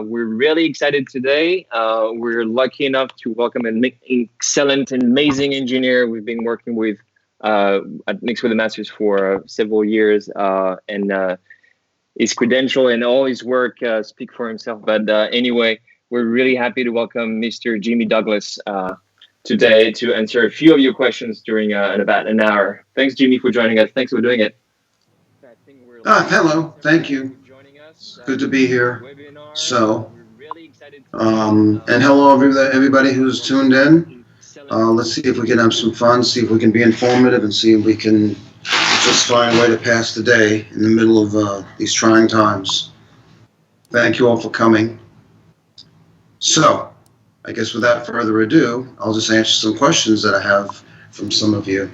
We're really excited today. We're lucky enough to welcome an excellent and amazing engineer we've been working with at Mix with the Masters for several years, and his credential and all his work speak for himself. But anyway, we're really happy to welcome Mr. Jimmy Douglas today to answer a few of your questions during in about an hour. Thanks, Jimmy, for joining us. Thanks for doing it. Hello, thank you. Good to be here. So, and hello everybody who's tuned in. Let's see if we can have some fun, see if we can be informative, and see if we can just find a way to pass the day in the middle of these trying times. Thank you all for coming. So, I guess without further ado, I'll just answer some questions that I have from some of you.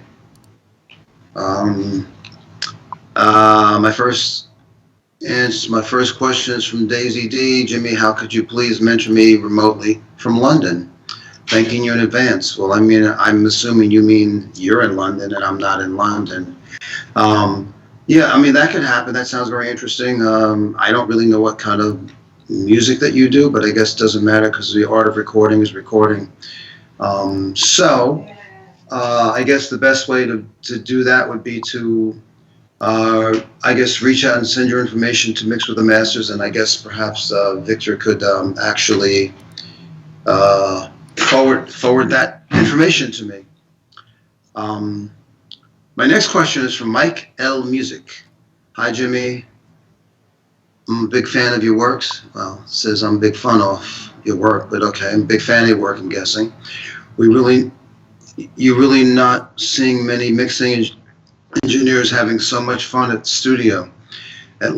My first question is from Daisy D. Jimmy, how could you please mention me remotely from London? Thanking you in advance. Well, I mean, I'm assuming you mean you're in London and I'm not in London. Yeah, I mean, that could happen. That sounds very interesting. I don't really know what kind of music that you do, but I guess it doesn't matter because the art of recording is recording. I guess the best way to do that would be to I guess reach out and send your information to Mix with the Masters, and I guess perhaps Victor could actually forward that information to me. My next question is from Mike L. Music. Hi, Jimmy. I'm a big fan of your works. Well, it says I'm a big fan of your work, but okay, I'm a big fan of your work, I'm guessing. You're really not seeing many mixing engineers having so much fun at the studio. At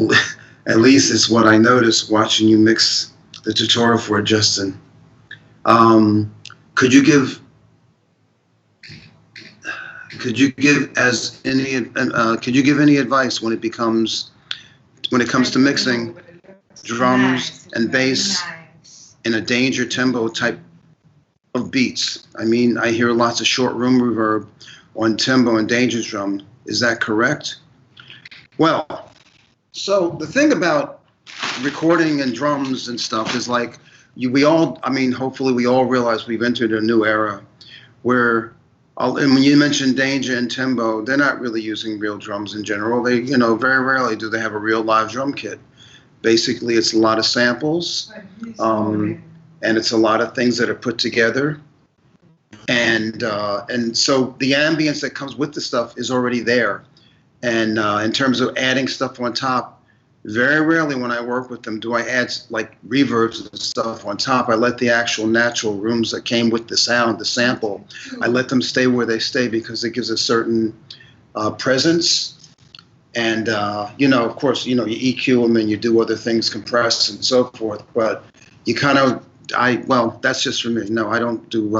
least it's what I noticed watching you mix the tutorial for Justin. Could you give any advice when it comes to mixing drums and bass in a danger tempo type of beats? I mean, I hear lots of short room reverb on tempo and danger drum. Is that correct? Well, so the thing about recording and drums and stuff is like hopefully we all realize we've entered a new era where, and when you mention danger and tempo, they're not really using real drums in general. They, very rarely do they have a real live drum kit. Basically, it's a lot of samples, and it's a lot of things that are put together. And so the ambience that comes with the stuff is already there. And in terms of adding stuff on top, very rarely when I work with them do I add like reverbs and stuff on top. I let the actual natural rooms that came with the sound, the sample, I let them stay where they stay because it gives a certain presence. And, of course, you EQ them and you do other things, compress and so forth. But you that's just for me. No, I don't do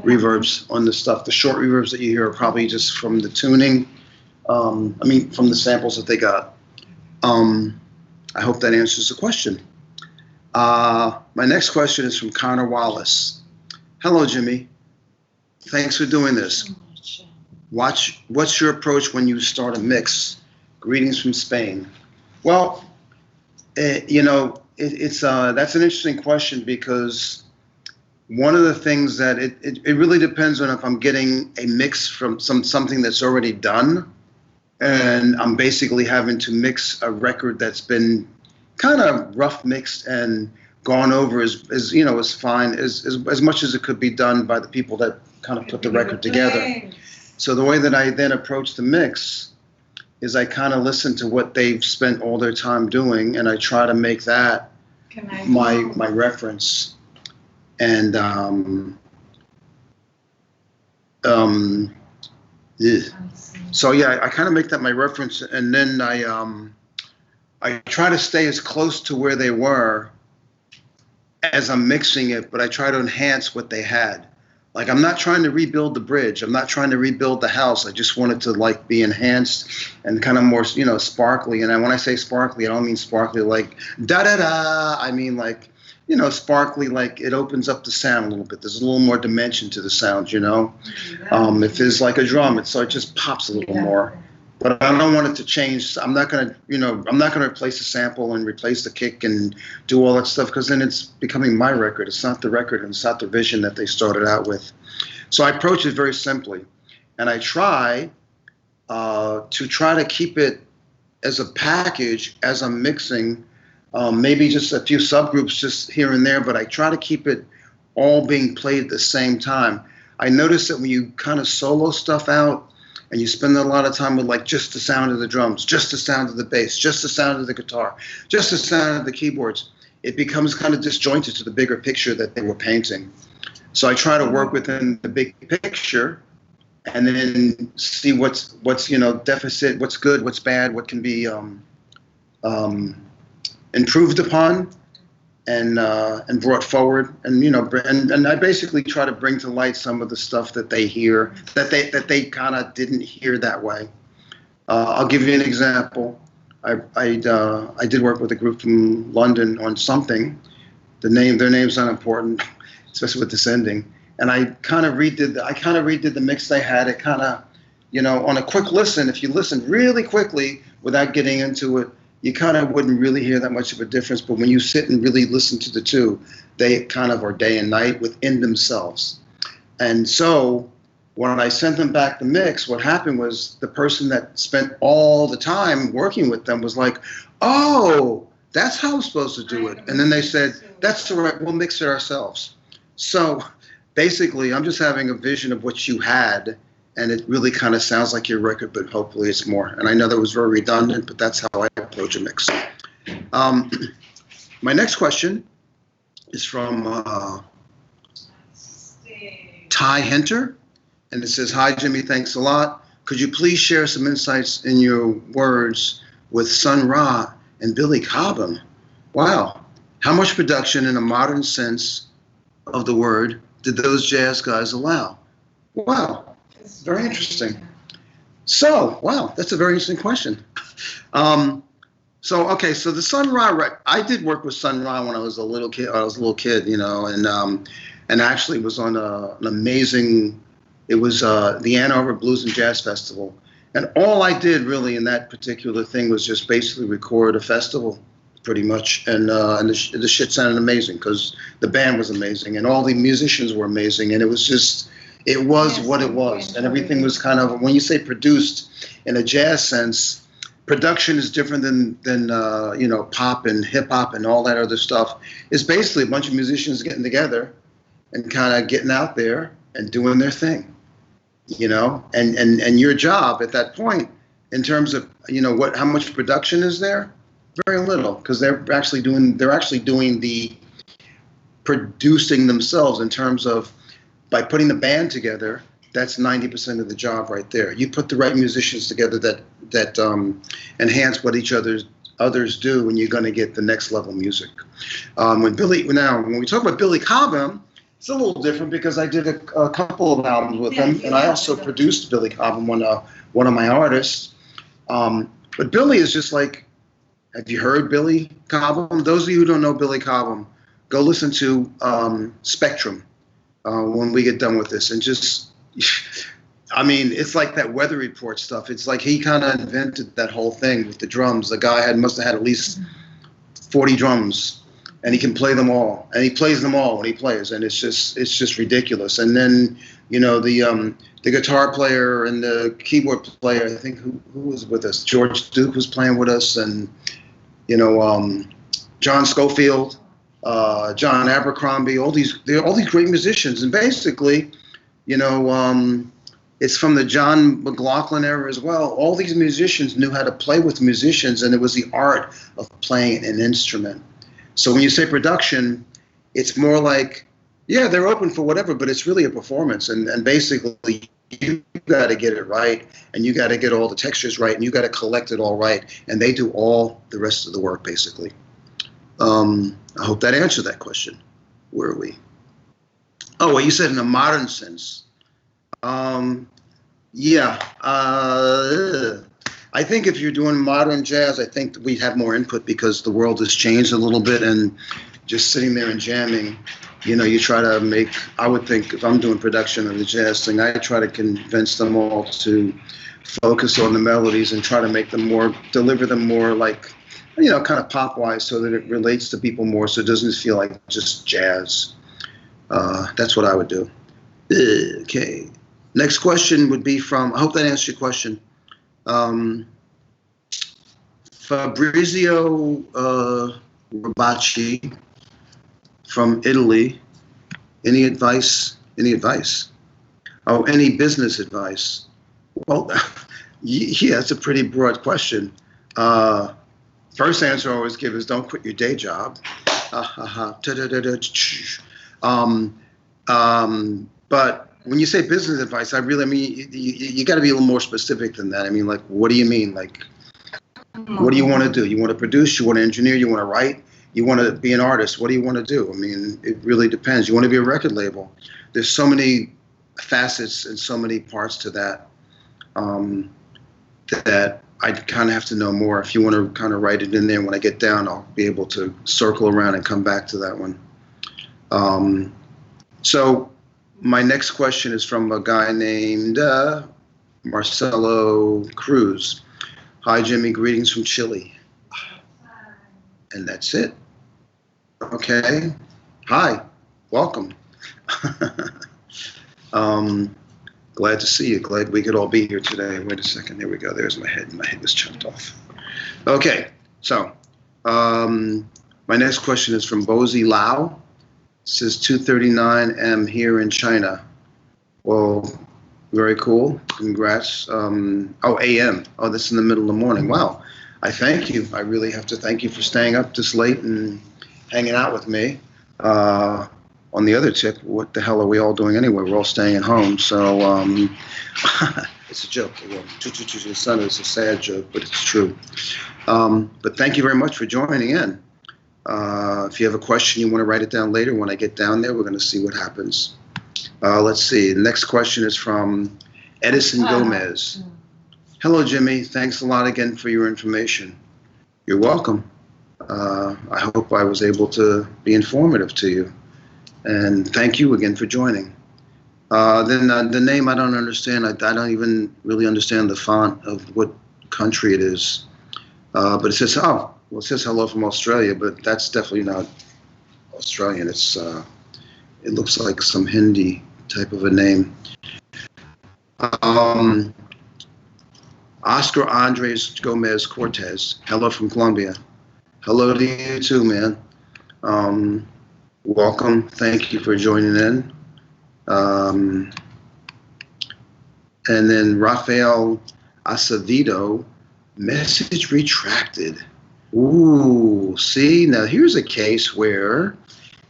reverbs on the stuff. The short reverbs that you hear are probably just from the tuning, from the samples that they got. I hope that answers the question. My next question is from Connor Wallace. Hello, Jimmy. Thanks for doing this. What's your approach when you start a mix? Greetings from Spain. Well, it's that's an interesting question because one of the things that it really depends on if I'm getting a mix from something that's already done, and I'm basically having to mix a record that's been kind of rough mixed and gone over as fine as much as it could be done by the people that kind of put the record together. So the way that I then approach the mix is I kind of listen to what they've spent all their time doing, and I try to make that my reference. And so yeah, I kind of make that my reference, and then I try to stay as close to where they were as I'm mixing it, but I try to enhance what they had. Like, I'm not trying to rebuild the bridge. I'm not trying to rebuild the house. I just want it to like be enhanced and kind of more, sparkly. And when I say sparkly, I don't mean sparkly like da da da. I mean like, sparkly, like it opens up the sound a little bit. There's a little more dimension to the sound, If there's like a drum, it just pops a little more. but I don't want it to change. I'm not going to, I'm not going to replace the sample and replace the kick and do all that stuff, because then it's becoming my record. It's not the record, and it's not the vision that they started out with. So I approach it very simply, and I try to keep it as a package as I'm mixing, maybe just a few subgroups just here and there, but I try to keep it all being played at the same time. I notice that when you kind of solo stuff out and you spend a lot of time with like just the sound of the drums, just the sound of the bass, just the sound of the guitar, just the sound of the keyboards, it becomes kind of disjointed to the bigger picture that they were painting. So I try to work within the big picture and then see what's deficit, what's good, what's bad, what can be improved upon and brought forward, and I basically try to bring to light some of the stuff that they hear that they kind of didn't hear that way. I'll give you an example. I did work with a group from London on something. Their name's not important, especially with descending. And I kind of redid the mix they had. It kind of, on a quick listen, if you listen really quickly without getting into it, you kind of wouldn't really hear that much of a difference. But when you sit and really listen to the two, they kind of are day and night within themselves. And so when I sent them back the mix, what happened was the person that spent all the time working with them was like, oh, that's how I'm supposed to do it. And then they said, that's all right, we'll mix it ourselves. So basically, I'm just having a vision of what you had, and it really kind of sounds like your record, but hopefully it's more. And I know that was very redundant, but that's how I approach a mix. My next question is from Ty Hinter, and it says, hi, Jimmy, thanks a lot. Could you please share some insights in your words with Sun Ra and Billy Cobham? Wow. How much production in a modern sense of the word did those jazz guys allow? Wow. Very interesting. So, wow, that's a very interesting question. So the Sun Ra, I did work with Sun Ra when I was a little kid. And actually was on an amazing. It was the Ann Arbor Blues and Jazz Festival, and all I did really in that particular thing was just basically record a festival, pretty much, and the shit sounded amazing because the band was amazing and all the musicians were amazing, and it was just. It was what it was, and everything was kind of, when you say produced in a jazz sense, production is different than pop and hip hop and all that other stuff. It's basically a bunch of musicians getting together and kind of getting out there and doing their thing, and your job at that point in terms of, how much production is there? Very little, because they're actually doing the producing themselves in terms of, by putting the band together, that's 90% of the job right there. You put the right musicians together that enhance what each others do, and you're going to get the next level music. When we talk about Billy Cobham, it's a little different because I did a couple of albums with him, and I also produced Billy Cobham, one of my artists. But Billy is just like, have you heard Billy Cobham? Those of you who don't know Billy Cobham, go listen to Spectrum. When we get done with this, and just, it's like that Weather Report stuff. It's like he kind of invented that whole thing with the drums. The guy must have had at least 40 drums, and he can play them all, and he plays them all when he plays, and it's just ridiculous. And then the guitar player and the keyboard player, I think who was with us, George Duke was playing with us, and John Schofield. John Abercrombie, all these great musicians, and basically, it's from the John McLaughlin era as well. All these musicians knew how to play with musicians, and it was the art of playing an instrument. So when you say production, it's more like, yeah, they're open for whatever, but it's really a performance, and basically you got to get it right, and you got to get all the textures right, and you got to collect it all right, and they do all the rest of the work basically. I hope that answered that question. Where are we? Oh, well, you said in a modern sense. Yeah. I think if you're doing modern jazz, I think we'd have more input because the world has changed a little bit, and just sitting there and jamming, you try to make, I would think if I'm doing production of the jazz thing, I try to convince them all to focus on the melodies and try to make them more, deliver them more like, kind of pop-wise so that it relates to people more so it doesn't feel like just jazz. That's what I would do. Okay. Next question would be from, I hope that answers your question. Fabrizio Rabacci from Italy. Any advice? Any advice? Oh, any business advice? Well, yeah, that's a pretty broad question. First answer I always give is don't quit your day job. But when you say business advice, I mean, you got to be a little more specific than that. I mean, like, what do you mean? Like, what do you want to do? You want to produce? You want to engineer? You want to write? You want to be an artist? What do you want to do? I mean, it really depends. You want to be a record label? There's so many facets and so many parts to that that I kind of have to know more. If you want to kind of write it in there, when I get down, I'll be able to circle around and come back to that one. So my next question is from a guy named Marcelo Cruz. Hi, Jimmy. Greetings from Chile. And that's it. Okay. Hi. Welcome. Glad to see you. Glad we could all be here today. Wait a second. There we go. There's my head. My head was chopped off. Okay. So my next question is from Bozy Lau. It says 2:39 M here in China. Well, very cool. Congrats. AM. Oh, this is in the middle of the morning. Wow. I thank you. I really have to thank you for staying up this late and hanging out with me. On the other tip, what the hell are we all doing anyway? We're all staying at home. So it's a joke. The sun is a sad joke, but it's true. But thank you very much for joining in. If you have a question, you want to write it down later. When I get down there, we're going to see what happens. Let's see. The next question is from Edison Gomez. Hello, Jimmy. Thanks a lot again for your information. You're welcome. I hope I was able to be informative to you. And thank you again for joining. Then the name I don't understand. I don't even really understand the font of what country it is. But it says, it says hello from Australia, but that's definitely not Australian. It's it looks like some Hindi type of a name. Oscar Andres Gomez Cortez. Hello from Colombia. Hello to you too, man. Welcome. Thank you for joining in. And then Rafael Acevedo, message retracted. Ooh, see, now here's a case where,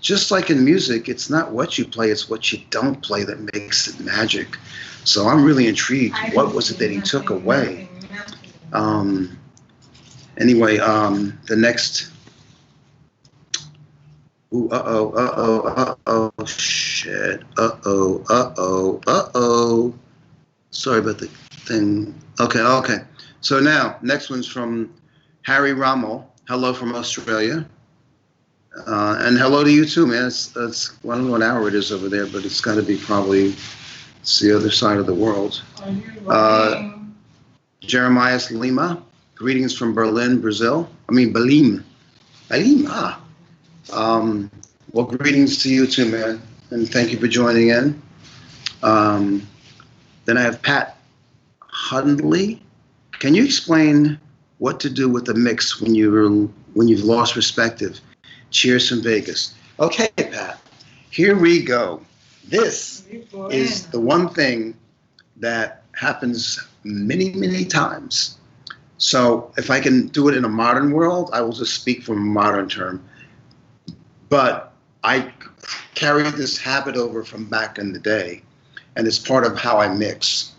just like in music, it's not what you play, it's what you don't play that makes it magic. So I'm really intrigued. What was it that he took away? Anyway, the next. Ooh, shit. Sorry about the thing. Okay. So now, next one's from Harry Rommel. Hello from Australia. And hello to you too, man. It's I don't know what hour it is over there, but it's got to be probably it's the other side of the world. Jeremiah Lima. Greetings from Berlin, Brazil. Belém. Well, greetings to you too, man, and thank you for joining in. Then I have Pat Hundley. Can you explain what to do with the mix when you've lost perspective? Cheers from Vegas. Okay, Pat. Here we go. This is the one thing that happens many, many times. So if I can do it in a modern world, I will just speak from a modern term. But I carried this habit over from back in the day, and it's part of how I mix.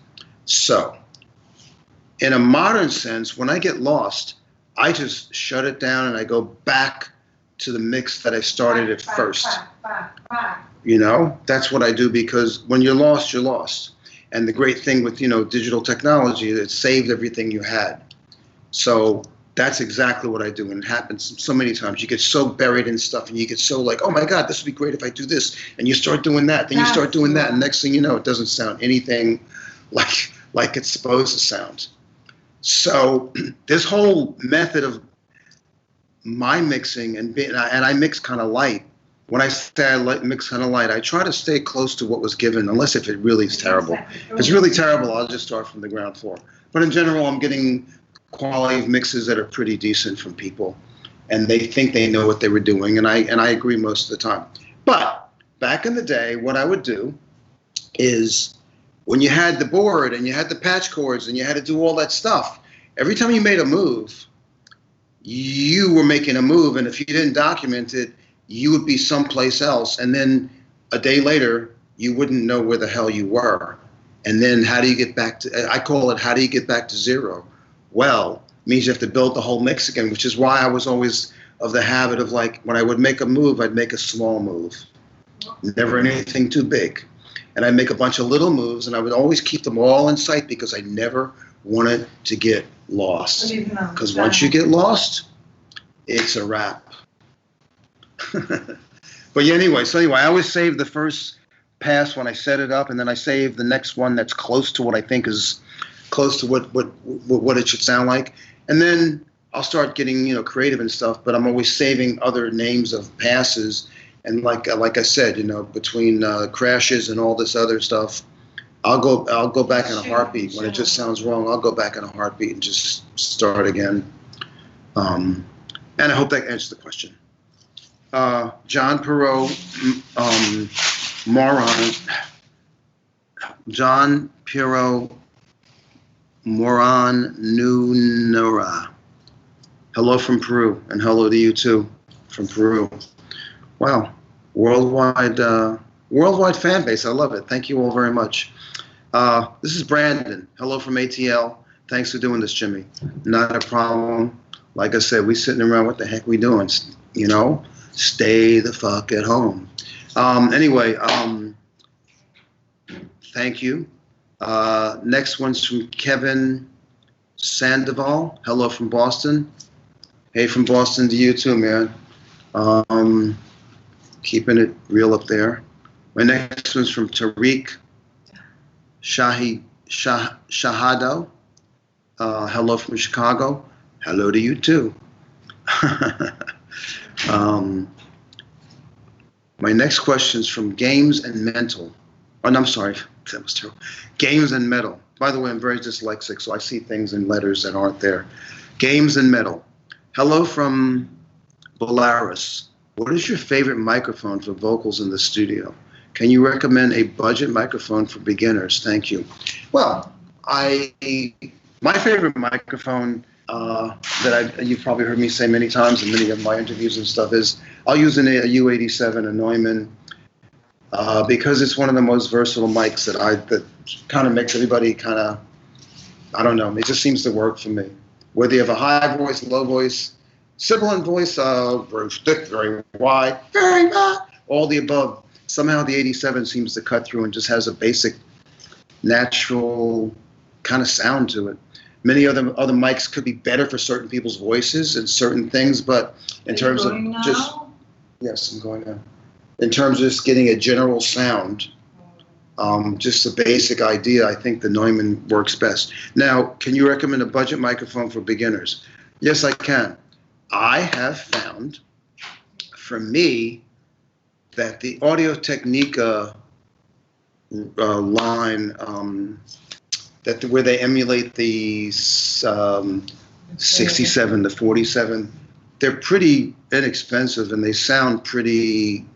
So in a modern sense, when I get lost, I just shut it down and I go back to the mix that I started at first. That's what I do, because when you're lost, you're lost. And the great thing with, digital technology, it saved everything you had. So that's exactly what I do. And it happens so many times. You get so buried in stuff and you get so like, oh my God, this would be great if I do this. And you start doing that, then you start doing that. And next thing you know, it doesn't sound anything like like it's supposed to sound. So this whole method of my mixing and I mix kind of light. When I say I mix kind of light, I try to stay close to what was given, unless if it really is terrible. If it's really terrible, I'll just start from the ground floor. But in general, I'm getting quality of mixes that are pretty decent from people, and they think they know what they were doing, and I agree most of the time. But back in the day, what I would do is when you had the board and you had the patch cords and you had to do all that stuff, every time you made a move, you were making a move, and if you didn't document it, you would be someplace else, and then a day later, you wouldn't know where the hell you were. And then how do you get back to, I call it, how do you get back to zero? Well, it means you have to build the whole mix again, which is why I was always of the habit of, like, when I would make a move, I'd make a small move. Never anything too big. And I'd make a bunch of little moves, and I would always keep them all in sight because I never wanted to get lost. Because once you get lost, it's a wrap. But yeah, anyway, I always save the first pass when I set it up, and then I save the next one that's close to what I think is close to what it should sound like. And then I'll start getting, creative and stuff, but I'm always saving other names of passes. And like I said, between crashes and all this other stuff, I'll go back in a heartbeat. When it just sounds wrong, I'll go back in a heartbeat and just start again. And I hope that answers the question. John Perot, John Pirro Moran Nunera. Hello from Peru, and hello to you too from Peru. Wow, worldwide fan base. I love it. Thank you all very much. This is Brandon. Hello from ATL. Thanks for doing this, Jimmy. Not a problem. Like I said, we sitting around. What the heck we doing? Stay the fuck at home. Anyway, thank you. Next one's from Kevin Sandoval. Hello from Boston. Hey, from Boston to you too, man. Keeping it real up there. My next one's from Tariq Shahado. Hello from Chicago. Hello to you too. My next question is from Games and Mental. Oh, no, I'm sorry. That was terrible. Games and Metal. By the way, I'm very dyslexic, so I see things in letters that aren't there. Games and Metal. Hello from Belarus. What is your favorite microphone for vocals in the studio? Can you recommend a budget microphone for beginners? Thank you. Well, my favorite microphone that you've probably heard me say many times in many of my interviews and stuff is I'll use a U87, a Neumann, because it's one of the most versatile mics that kind of makes everybody kind of, I don't know, it just seems to work for me. Whether you have a high voice, low voice, sibilant voice, very thick, very wide, very all the above. Somehow the 87 seems to cut through and just has a basic, natural kind of sound to it. Many other mics could be better for certain people's voices and certain things, but in terms of just, yes, I'm going now. In terms of just getting a general sound, just a basic idea, I think the Neumann works best. Now, can you recommend a budget microphone for beginners? Yes, I can. I have found, for me, that the Audio-Technica line, where they emulate the 67, the 47, they're pretty inexpensive and they sound pretty,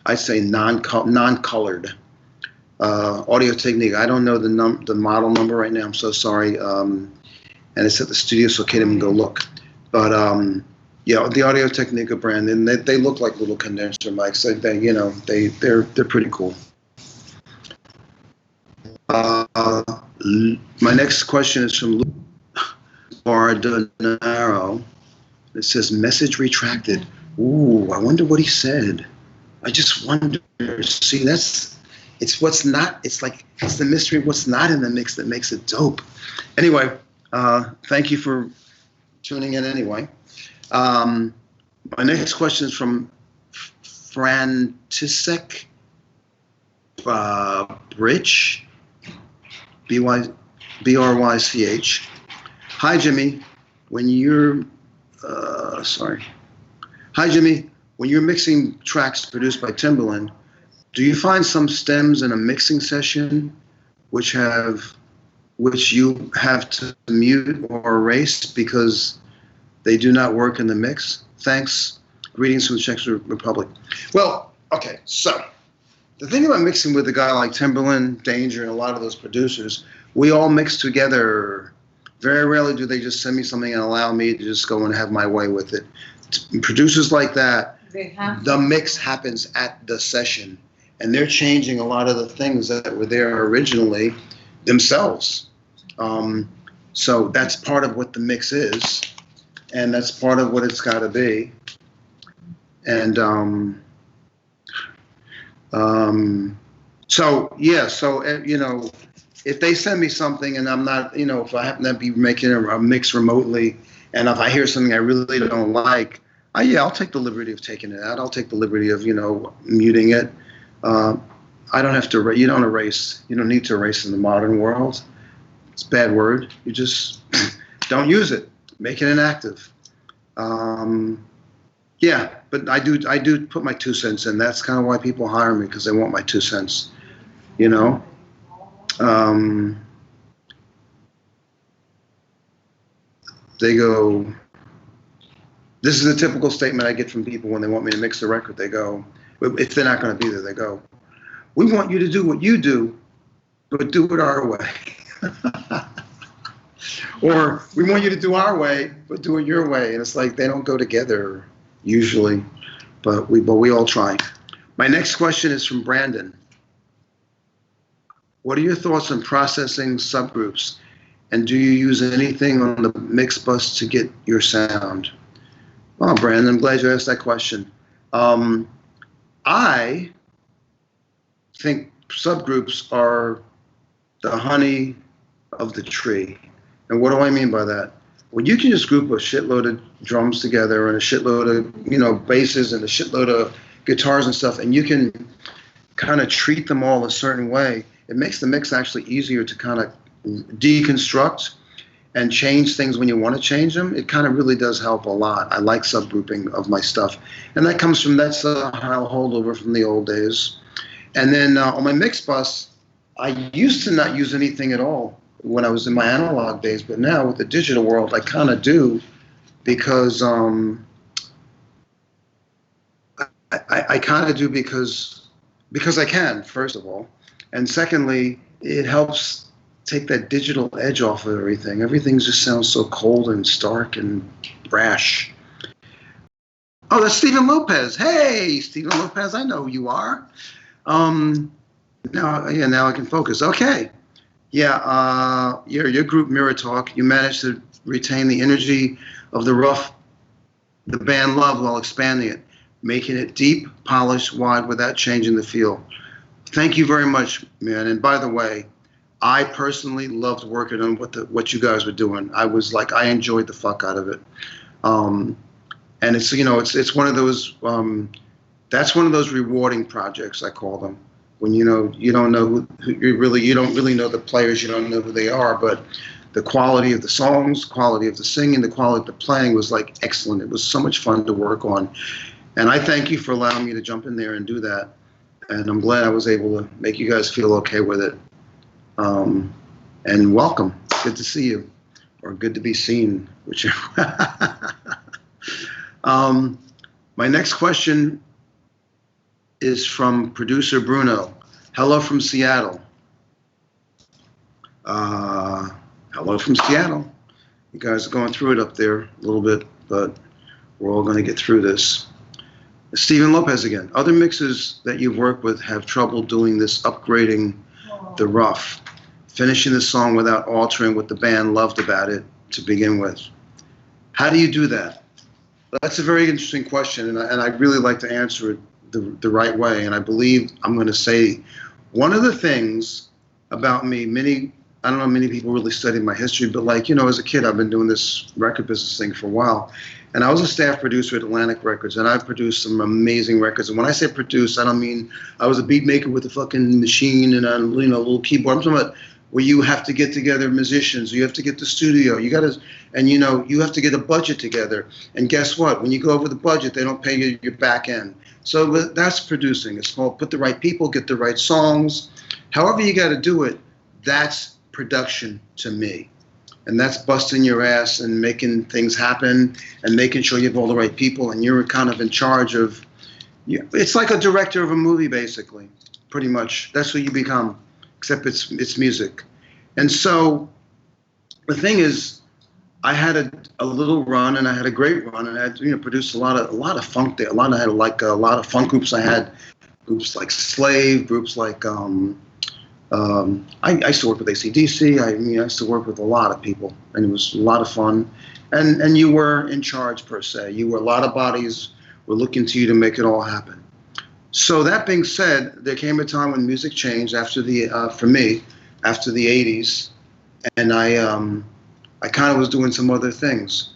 I'd say, non-colored. Audio-Technica, I don't know the model number right now. I'm so sorry. And it's at the studio, so I can't even go look. But yeah, the Audio-Technica brand, and they look like little condenser mics. They're pretty cool. My next question is from Luke Bardonaro. It says, message retracted. Ooh, I wonder what he said. I just wonder. See, it's the mystery of what's not in the mix that makes it dope. Anyway, thank you for tuning in anyway. My next question is from Frantisek Bridge. Brych. Hi, Jimmy. When you're, Hi, Jimmy. When you're mixing tracks produced by Timbaland, do you find some stems in a mixing session which you have to mute or erase because they do not work in the mix? Thanks. Greetings from the Czech Republic. Well, okay, so the thing about mixing with a guy like Timbaland, Danger, and a lot of those producers, we all mix together. Very rarely do they just send me something and allow me to just go and have my way with it. Producers like that, the mix happens at the session, and they're changing a lot of the things that were there originally themselves. So that's part of what the mix is, and that's part of what it's got to be. And if they send me something and I'm not, if I happen to be making a mix remotely, and if I hear something I really don't like, I'll take the liberty of taking it out. I'll take the liberty of, muting it. I don't have to, you don't erase. You don't need to erase in the modern world. It's a bad word. You just don't use it. Make it inactive. But I do put my 2 cents in. That's kind of why people hire me, because they want my 2 cents, They go, this is a typical statement I get from people when they want me to mix the record. They go, if they're not going to be there, they go, we want you to do what you do, but do it our way. Or we want you to do our way, but do it your way. And it's like they don't go together usually, but we all try. My next question is from Brandon. What are your thoughts on processing subgroups? And do you use anything on the mix bus to get your sound? Oh, Brandon, I'm glad you asked that question. I think subgroups are the honey of the tree. And what do I mean by that? When you can just group a shitload of drums together and a shitload of, basses and a shitload of guitars and stuff, and you can kind of treat them all a certain way, it makes the mix actually easier to kind of deconstruct and change things when you want to change them. It kind of really does help a lot. I like subgrouping of my stuff. And that's a holdover from the old days. And then on my mix bus, I used to not use anything at all when I was in my analog days, but now with the digital world, I kind of do, because I kind of do because I can, first of all. And secondly, it helps take that digital edge off of everything. Everything just sounds so cold and stark and brash. Oh, that's Stephen Lopez. Hey, Stephen Lopez, I know who you are. Now I can focus. Okay. Yeah, your group Mirror Talk, you managed to retain the energy of the band Love, while expanding it, making it deep, polished, wide, without changing the feel. Thank you very much, man. And by the way, I personally loved working on what you guys were doing. I enjoyed the fuck out of it. And it's, it's one of those, that's one of those rewarding projects, I call them. When, you don't know you don't really know the players, you don't know who they are, but the quality of the songs, quality of the singing, the quality of the playing was excellent. It was so much fun to work on. And I thank you for allowing me to jump in there and do that. And I'm glad I was able to make you guys feel okay with it. And welcome. Good to see you, or good to be seen, whichever. My next question is from producer Bruno. Hello from Seattle. Hello from Seattle. You guys are going through it up there a little bit, but we're all going to get through this. Stephen Lopez again. Other mixers that you've worked with have trouble doing this, upgrading the rough, finishing the song without altering what the band loved about it to begin with. How do you do that? That's a very interesting question, and I'd really like to answer it the right way. And I believe I'm going to say one of the things about me, I don't know, many people really studied my history, but as a kid, I've been doing this record business thing for a while. And I was a staff producer at Atlantic Records, and I've produced some amazing records. And when I say produce, I don't mean I was a beat maker with a fucking machine and a little keyboard. I'm talking about where you have to get together musicians, you have to get the studio, you got to, and you have to get a budget together. And guess what? When you go over the budget, they don't pay you your back end. So that's producing. It's called put the right people, get the right songs. However you got to do it, that's production to me. And that's busting your ass and making things happen and making sure you have all the right people and you're kind of in charge of, it's like a director of a movie, basically, pretty much. That's what you become, except it's music. And so the thing is, I had a little run, and I had a great run, and I had produced a lot of funk there. I had a lot of funk groups. I had groups like Slave, groups like I used to work with AC/DC. I used to work with a lot of people, and it was a lot of fun. And you were in charge, per se. You were, a lot of bodies were looking to you to make it all happen. So that being said, there came a time when music changed for me, after the 80s, and I kind of was doing some other things.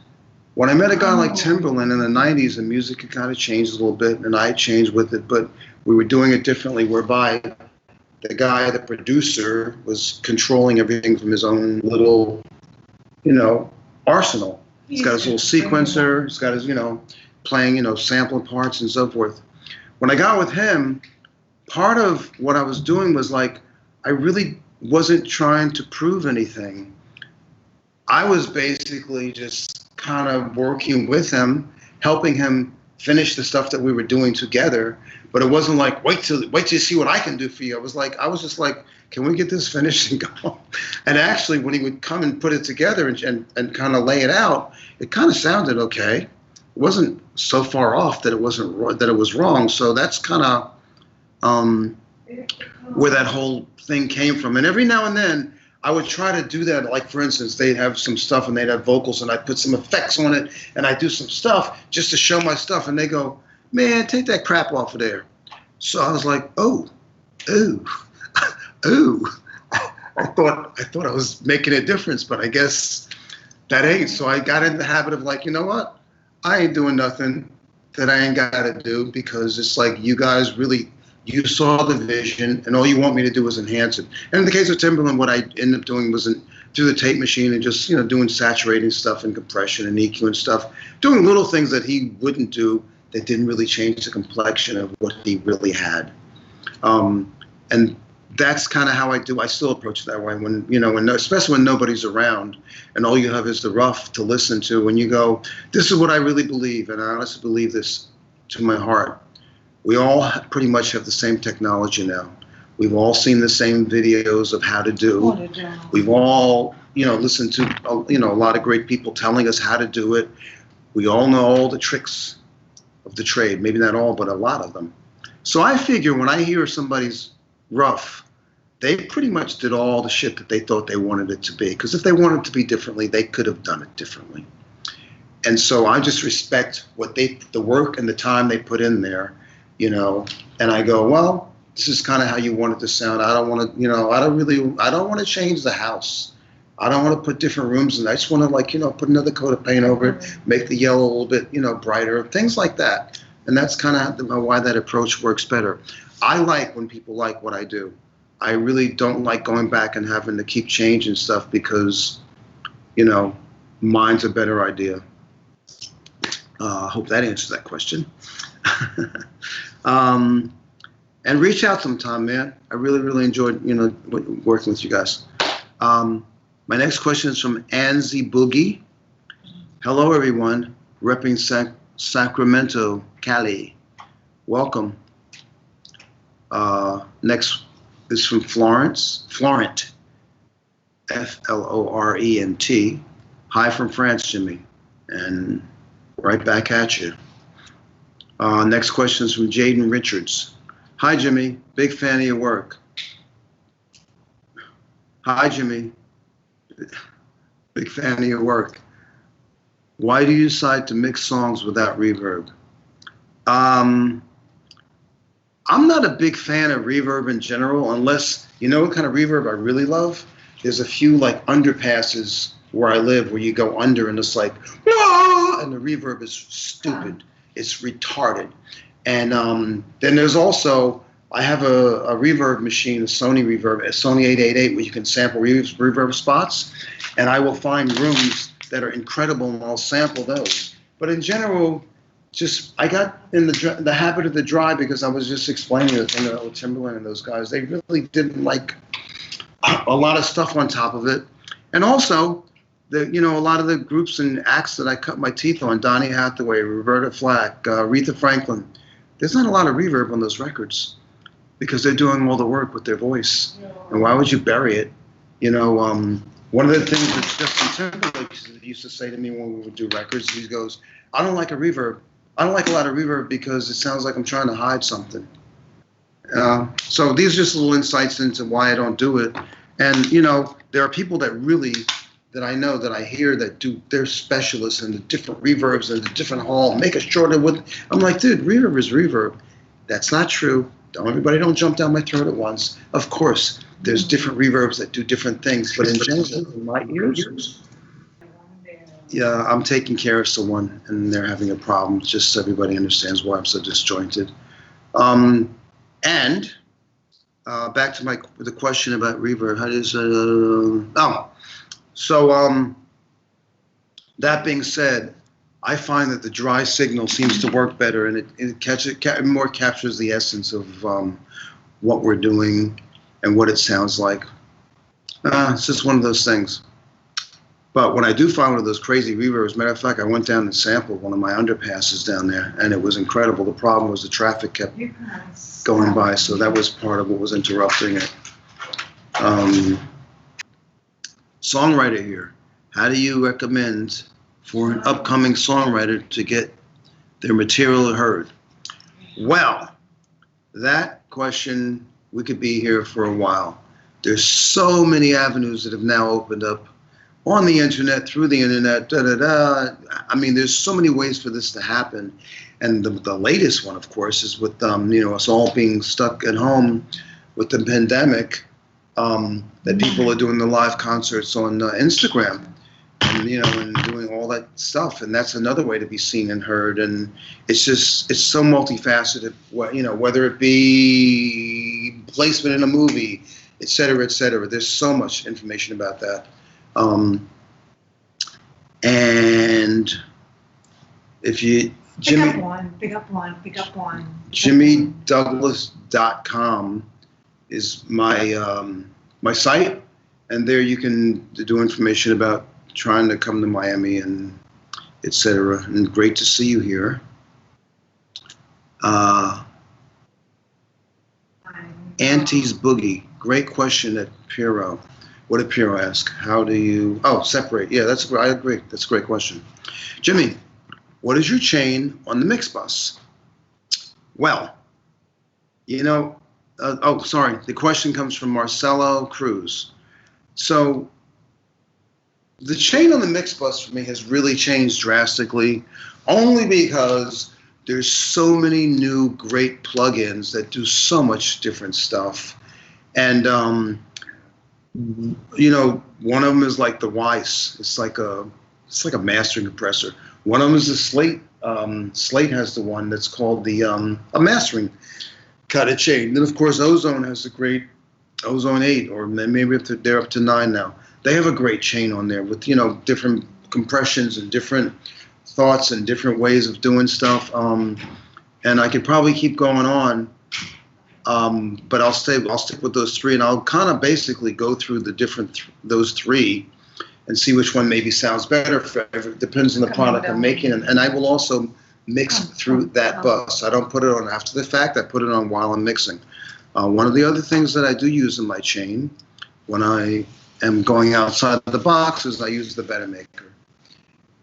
When I met a guy like Timbaland in the 90s, the music had kind of changed a little bit, and I had changed with it, but we were doing it differently, whereby the guy, the producer, was controlling everything from his own little, arsenal. He's got his little sequencer. He's got his, playing, sampling parts and so forth. When I got with him, part of what I was doing was like, I really wasn't trying to prove anything. I was basically just kind of working with him, helping him finish the stuff that we were doing together. But it wasn't like, wait till you see what I can do for you. I was just like, can we get this finished and go? And actually, when he would come and put it together and kind of lay it out, it kind of sounded okay. It wasn't so far off that it was wrong. So that's kind of where that whole thing came from. And every now and then, I would try to do that. Like, for instance, they'd have some stuff and they'd have vocals, and I'd put some effects on it, and I'd do some stuff just to show my stuff. And they go, man, take that crap off of there. So I was like, ooh. I thought I was making a difference, but I guess that ain't. So I got in the habit of like, you know what? I ain't doing nothing that I ain't got to do, because it's like, you guys really, you saw the vision, and all you want me to do is enhance it. And in the case of Timbaland, what I ended up doing was through the tape machine and just, doing saturating stuff and compression and EQ and stuff, doing little things that he wouldn't do that didn't really change the complexion of what he really had. And that's kind of how I do. I still approach it that way when, especially when nobody's around and all you have is the rough to listen to, when you go, this is what I really believe, and I honestly believe this to my heart. We all pretty much have the same technology now. We've all seen the same videos of how to do. We've all, listened to, a lot of great people telling us how to do it. We all know all the tricks of the trade. Maybe not all, but a lot of them. So I figure when I hear somebody's rough, they pretty much did all the shit that they thought they wanted it to be. Because if they wanted it to be differently, they could have done it differently. And so I just respect the work and the time they put in there. And I go, well, this is kind of how you want it to sound. I don't want to, I don't want to change the house. I don't want to put different rooms in. I just want to put another coat of paint over it, make the yellow a little bit, brighter, things like that. And that's kind of why that approach works better. I like when people like what I do. I really don't like going back and having to keep changing stuff because, mine's a better idea. I hope that answers that question. And reach out sometime, man. I really, really enjoyed, working with you guys. My next question is from Anzi Boogie. Hello, everyone. Repping Sacramento, Cali. Welcome. Next is from Florent, Florent. Hi from France, Jimmy. And right back at you. Next question is from Jaden Richards. Hi, Jimmy. Big fan of your work. Hi, Jimmy. Big fan of your work. Why do you decide to mix songs without reverb? I'm not a big fan of reverb in general, unless, what kind of reverb I really love? There's a few like underpasses where I live where you go under and it's like, ah! And the reverb is stupid. It's retarded. And then there's also I have a reverb machine, a Sony reverb, a Sony 888, where you can sample reverb spots, and I will find rooms that are incredible, and I'll sample those. But in general, I got in the habit of the dry because I was just explaining the thing with Timbaland and those guys. They really didn't like a lot of stuff on top of it, and also a lot of the groups and acts that I cut my teeth on, Donny Hathaway, Roberta Flack, Aretha Franklin. There's not a lot of reverb on those records because they're doing all the work with their voice. And why would you bury it? One of the things that Justin Timberlake used to say to me when we would do records, he goes, I don't like a reverb. I don't like a lot of reverb because it sounds like I'm trying to hide something. So these are just little insights into why I don't do it. And, there are people that I know that I hear that they're specialists in the different reverbs and the different hall, make a shorter with. I'm like, dude, reverb is reverb. That's not true. Everybody don't jump down my throat at once. Of course, there's different reverbs that do different things, but in general, in my ears, yeah, I'm taking care of someone and they're having a problem, just so everybody understands why I'm so disjointed. And back to the question about reverb. How does So that being said, I find that the dry signal seems to work better, and it more captures the essence of what we're doing and what it sounds like. It's just one of those things. But when I do find one of those crazy reverbs, as a matter of fact, I went down and sampled one of my underpasses down there, and it was incredible. The problem was the traffic kept going by, so that was part of what was interrupting it. Songwriter here. How do you recommend for an upcoming songwriter to get their material heard? Well, that question, we could be here for a while. There's so many avenues that have now opened up on the internet, through the internet, I mean, there's so many ways for this to happen. And the latest one, of course, is with us all being stuck at home with the pandemic, that people are doing the live concerts on Instagram. And doing all that stuff, and that's another way to be seen and heard. And it's so multifaceted. Whether it be placement in a movie, et cetera, et cetera. There's so much information about that. And if you pick up one. JimmyDouglas.com is my site, and there you can do information about trying to come to Miami and etc. And great to see you here. Auntie's Boogie. Great question at Piero. What did Piero ask? How do you separate? Yeah, I agree. That's a great question. Jimmy, what is your chain on the mix bus? Well, the question comes from Marcelo Cruz. So the chain on the mix bus for me has really changed drastically, only because there's so many new great plugins that do so much different stuff. And, one of them is like the Weiss. It's like a mastering compressor. One of them is the Slate. Slate has the one that's called a mastering kind of chain. Then, of course, Ozone has the great Ozone 8, or maybe they're up to 9 now. They have a great chain on there with, different compressions and different thoughts and different ways of doing stuff. And I could probably keep going on, but I'll stick with those 3, and I'll kind of basically go through those 3 and see which one maybe sounds better. It depends on the product I'm making. And I will also mix through that bus. I don't put it on after the fact. I put it on while I'm mixing. One of the other things that I do use in my chain when I am going outside the box is I use the Better Maker.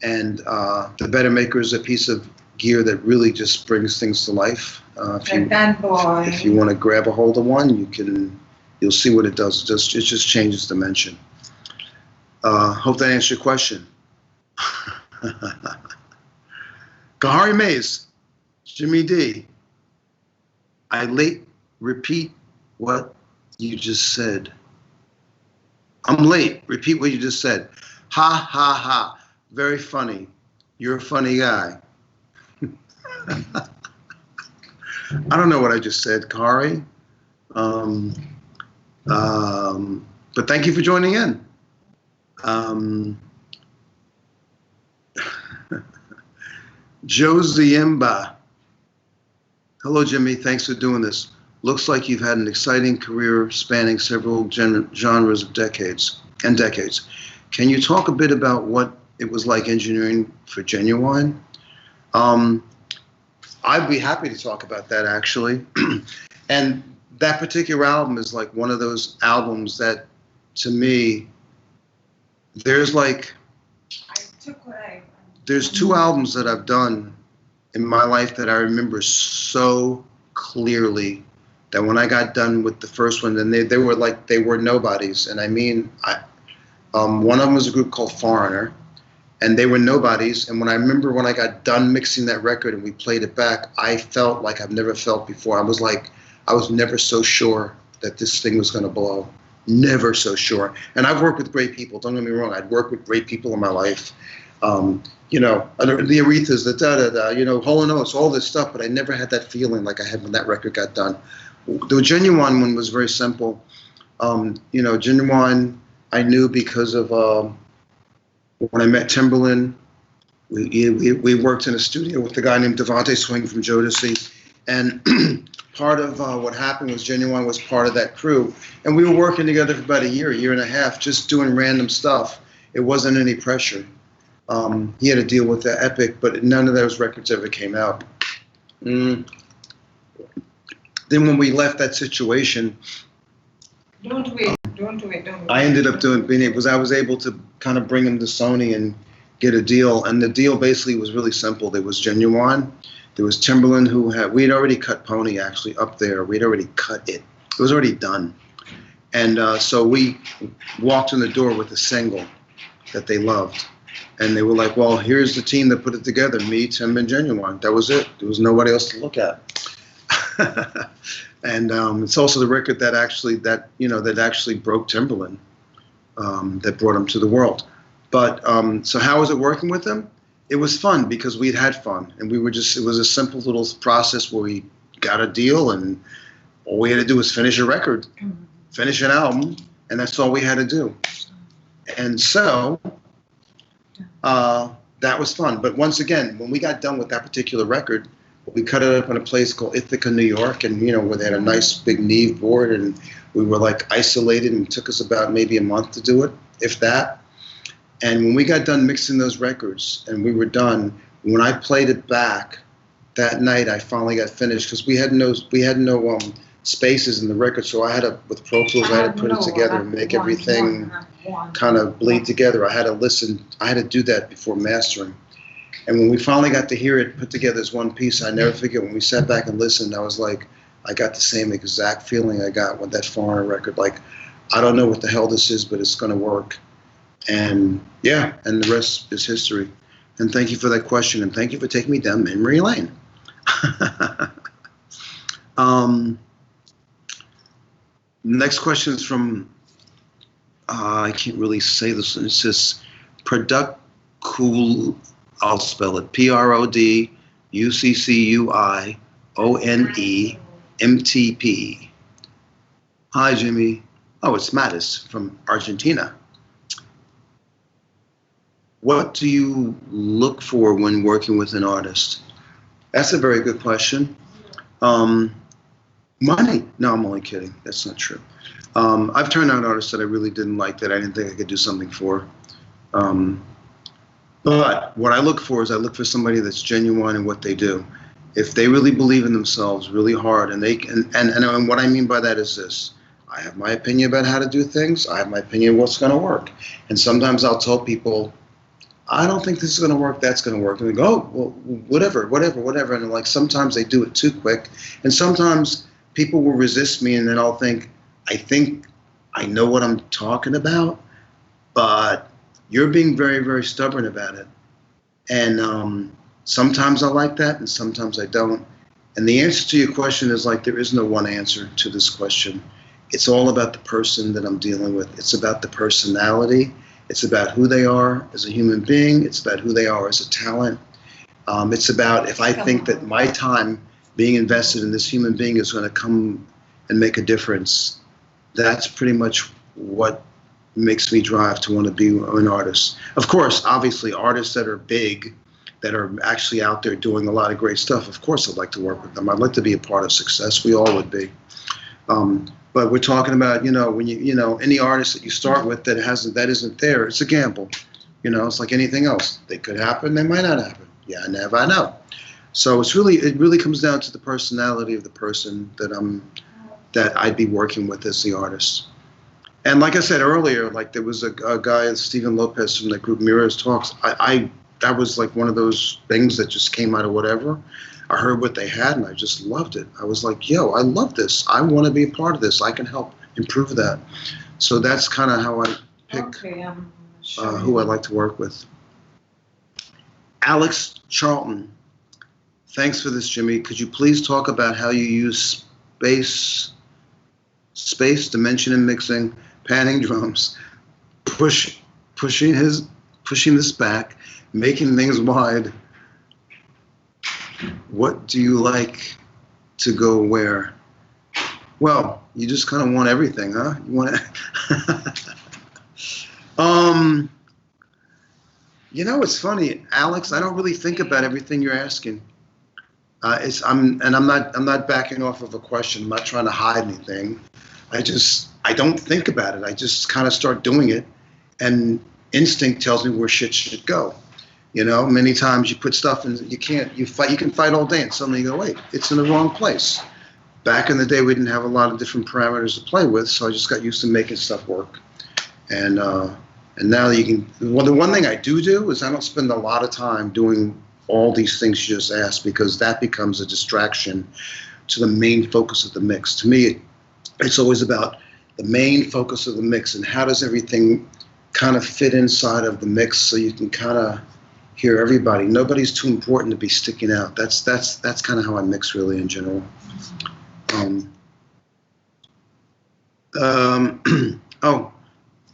And the Better Maker is a piece of gear that really just brings things to life. If you want to grab a hold of one, you'll see what it does. It just changes dimension. Hope that answered your question. Kahari Mays, Jimmy D. Repeat what you just said. I'm late. Repeat what you just said. Ha, ha, ha. Very funny. You're a funny guy. I don't know what I just said, Kari. Um, but thank you for joining in. Josiemba. Hello, Jimmy. Thanks for doing this. Looks like you've had an exciting career spanning several genres of decades. Can you talk a bit about what it was like engineering for Genuine? I'd be happy to talk about that, actually. And that particular album is like one of those albums that, to me, there's two albums that I've done in my life that I remember so clearly, that when I got done with the first one, then they were nobodies. And I mean, one of them was a group called Foreigner, and they were nobodies. And when I got done mixing that record and we played it back, I felt like I've never felt before. I was never so sure that this thing was going to blow. Never so sure. And I've worked with great people. Don't get me wrong. I'd worked with great people in my life. The Arethas, the da-da-da, Hall & Oates, all this stuff. But I never had that feeling like I had when that record got done. The Genuine one was very simple. Genuine, I knew because of when I met Timbaland. We worked in a studio with a guy named Devontae Swing from Jodeci, and part of what happened was Genuine was part of that crew, and we were working together for about a year and a half, just doing random stuff. It wasn't any pressure. He had to deal with the Epic, but none of those records ever came out. Then when we left that situation, Don't wait. I ended up I was able to kind of bring him to Sony and get a deal. And the deal basically was really simple. There was Genuine. There was Timbaland, we'd already cut Pony actually up there. We'd already cut it. It was already done. And so we walked in the door with a single that they loved. And they were like, well, here's the team that put it together, me, Tim, and Genuine. That was it. There was nobody else to look at. And it's also the record that actually broke Timbaland, that brought him to the world. But so how was it working with them? It was fun because we'd had fun, and it was a simple little process where we got a deal, and all we had to do was finish a record, finish an album, and that's all we had to do. And so that was fun. But once again, when we got done with that particular record, we cut it up in a place called Ithaca, New York, and where they had a nice big Neve board, and we were like isolated, and it took us about maybe a month to do it, if that. And when we got done mixing those records and we were done, when I played it back that night, I finally got finished because we had no spaces in the record, so I had to, with Pro Tools, I had to put it together and make everything kind of bleed together. I had to do that before mastering. And when we finally got to hear it put together as one piece, I never forget when we sat back and listened, I was like, I got the same exact feeling I got with that Foreigner record. Like, I don't know what the hell this is, but it's going to work. And yeah, and the rest is history. And thank you for that question, and thank you for taking me down memory lane. Next question is from, I can't really say this one. It says, Produccool, I'll spell it, PRODUCCUIONEMTP. Hi, Jimmy. Oh, it's Mattis from Argentina. What do you look for when working with an artist? That's a very good question. Money. No, I'm only kidding. That's not true. I've turned out artists that I really didn't like, that I didn't think I could do something for. But what I look for is I look for somebody that's genuine in what they do. If they really believe in themselves really hard, and what I mean by that is this. I have my opinion about how to do things. I have my opinion of what's going to work. And sometimes I'll tell people, I don't think this is going to work, that's going to work. And they go, oh, well, whatever. And like sometimes they do it too quick. And sometimes people will resist me, and then I'll think I know what I'm talking about, but you're being very, very stubborn about it. And sometimes I like that, and sometimes I don't. And the answer to your question is like, there is no one answer to this question. It's all about the person that I'm dealing with. It's about the personality. It's about who they are as a human being. It's about who they are as a talent. It's about if I think that my time being invested in this human being is going to come and make a difference. That's pretty much what makes me drive to want to be an artist. Of course, obviously, artists that are big, that are actually out there doing a lot of great stuff, of course I'd like to work with them. I'd like to be a part of success. We all would be. But we're talking about, when any artist that you start with that isn't there, it's a gamble. It's like anything else. They could happen, they might not happen. Yeah, I never know. So it really comes down to the personality of the person that I'd be working with as the artist. And like I said earlier, like there was a guy, Stephen Lopez from the group Mirrors Talks. That was like one of those things that just came out of whatever. I heard what they had and I just loved it. I was like, yo, I love this. I want to be a part of this. I can help improve that. So that's kind of how I pick who I like to work with. Alex Charlton. Thanks for this, Jimmy. Could you please talk about how you use space, dimension and mixing, panning drums, pushing this back, making things wide? What do you like to go where? Well, you just kind of want everything, huh? You want it. It's funny, Alex. I don't really think about everything you're asking. I'm not backing off of a question. I'm not trying to hide anything. I don't think about it. I just kind of start doing it, and instinct tells me where shit should go. Many times you put stuff in, you can fight all day and suddenly you go, wait, it's in the wrong place. Back in the day, we didn't have a lot of different parameters to play with, so I just got used to making stuff work. And now you can, the one thing I do is I don't spend a lot of time doing all these things you just asked, because that becomes a distraction to the main focus of the mix. To me, it's always about the main focus of the mix and how does everything kind of fit inside of the mix so you can kind of hear everybody. Nobody's too important to be sticking out. That's kind of how I mix really in general.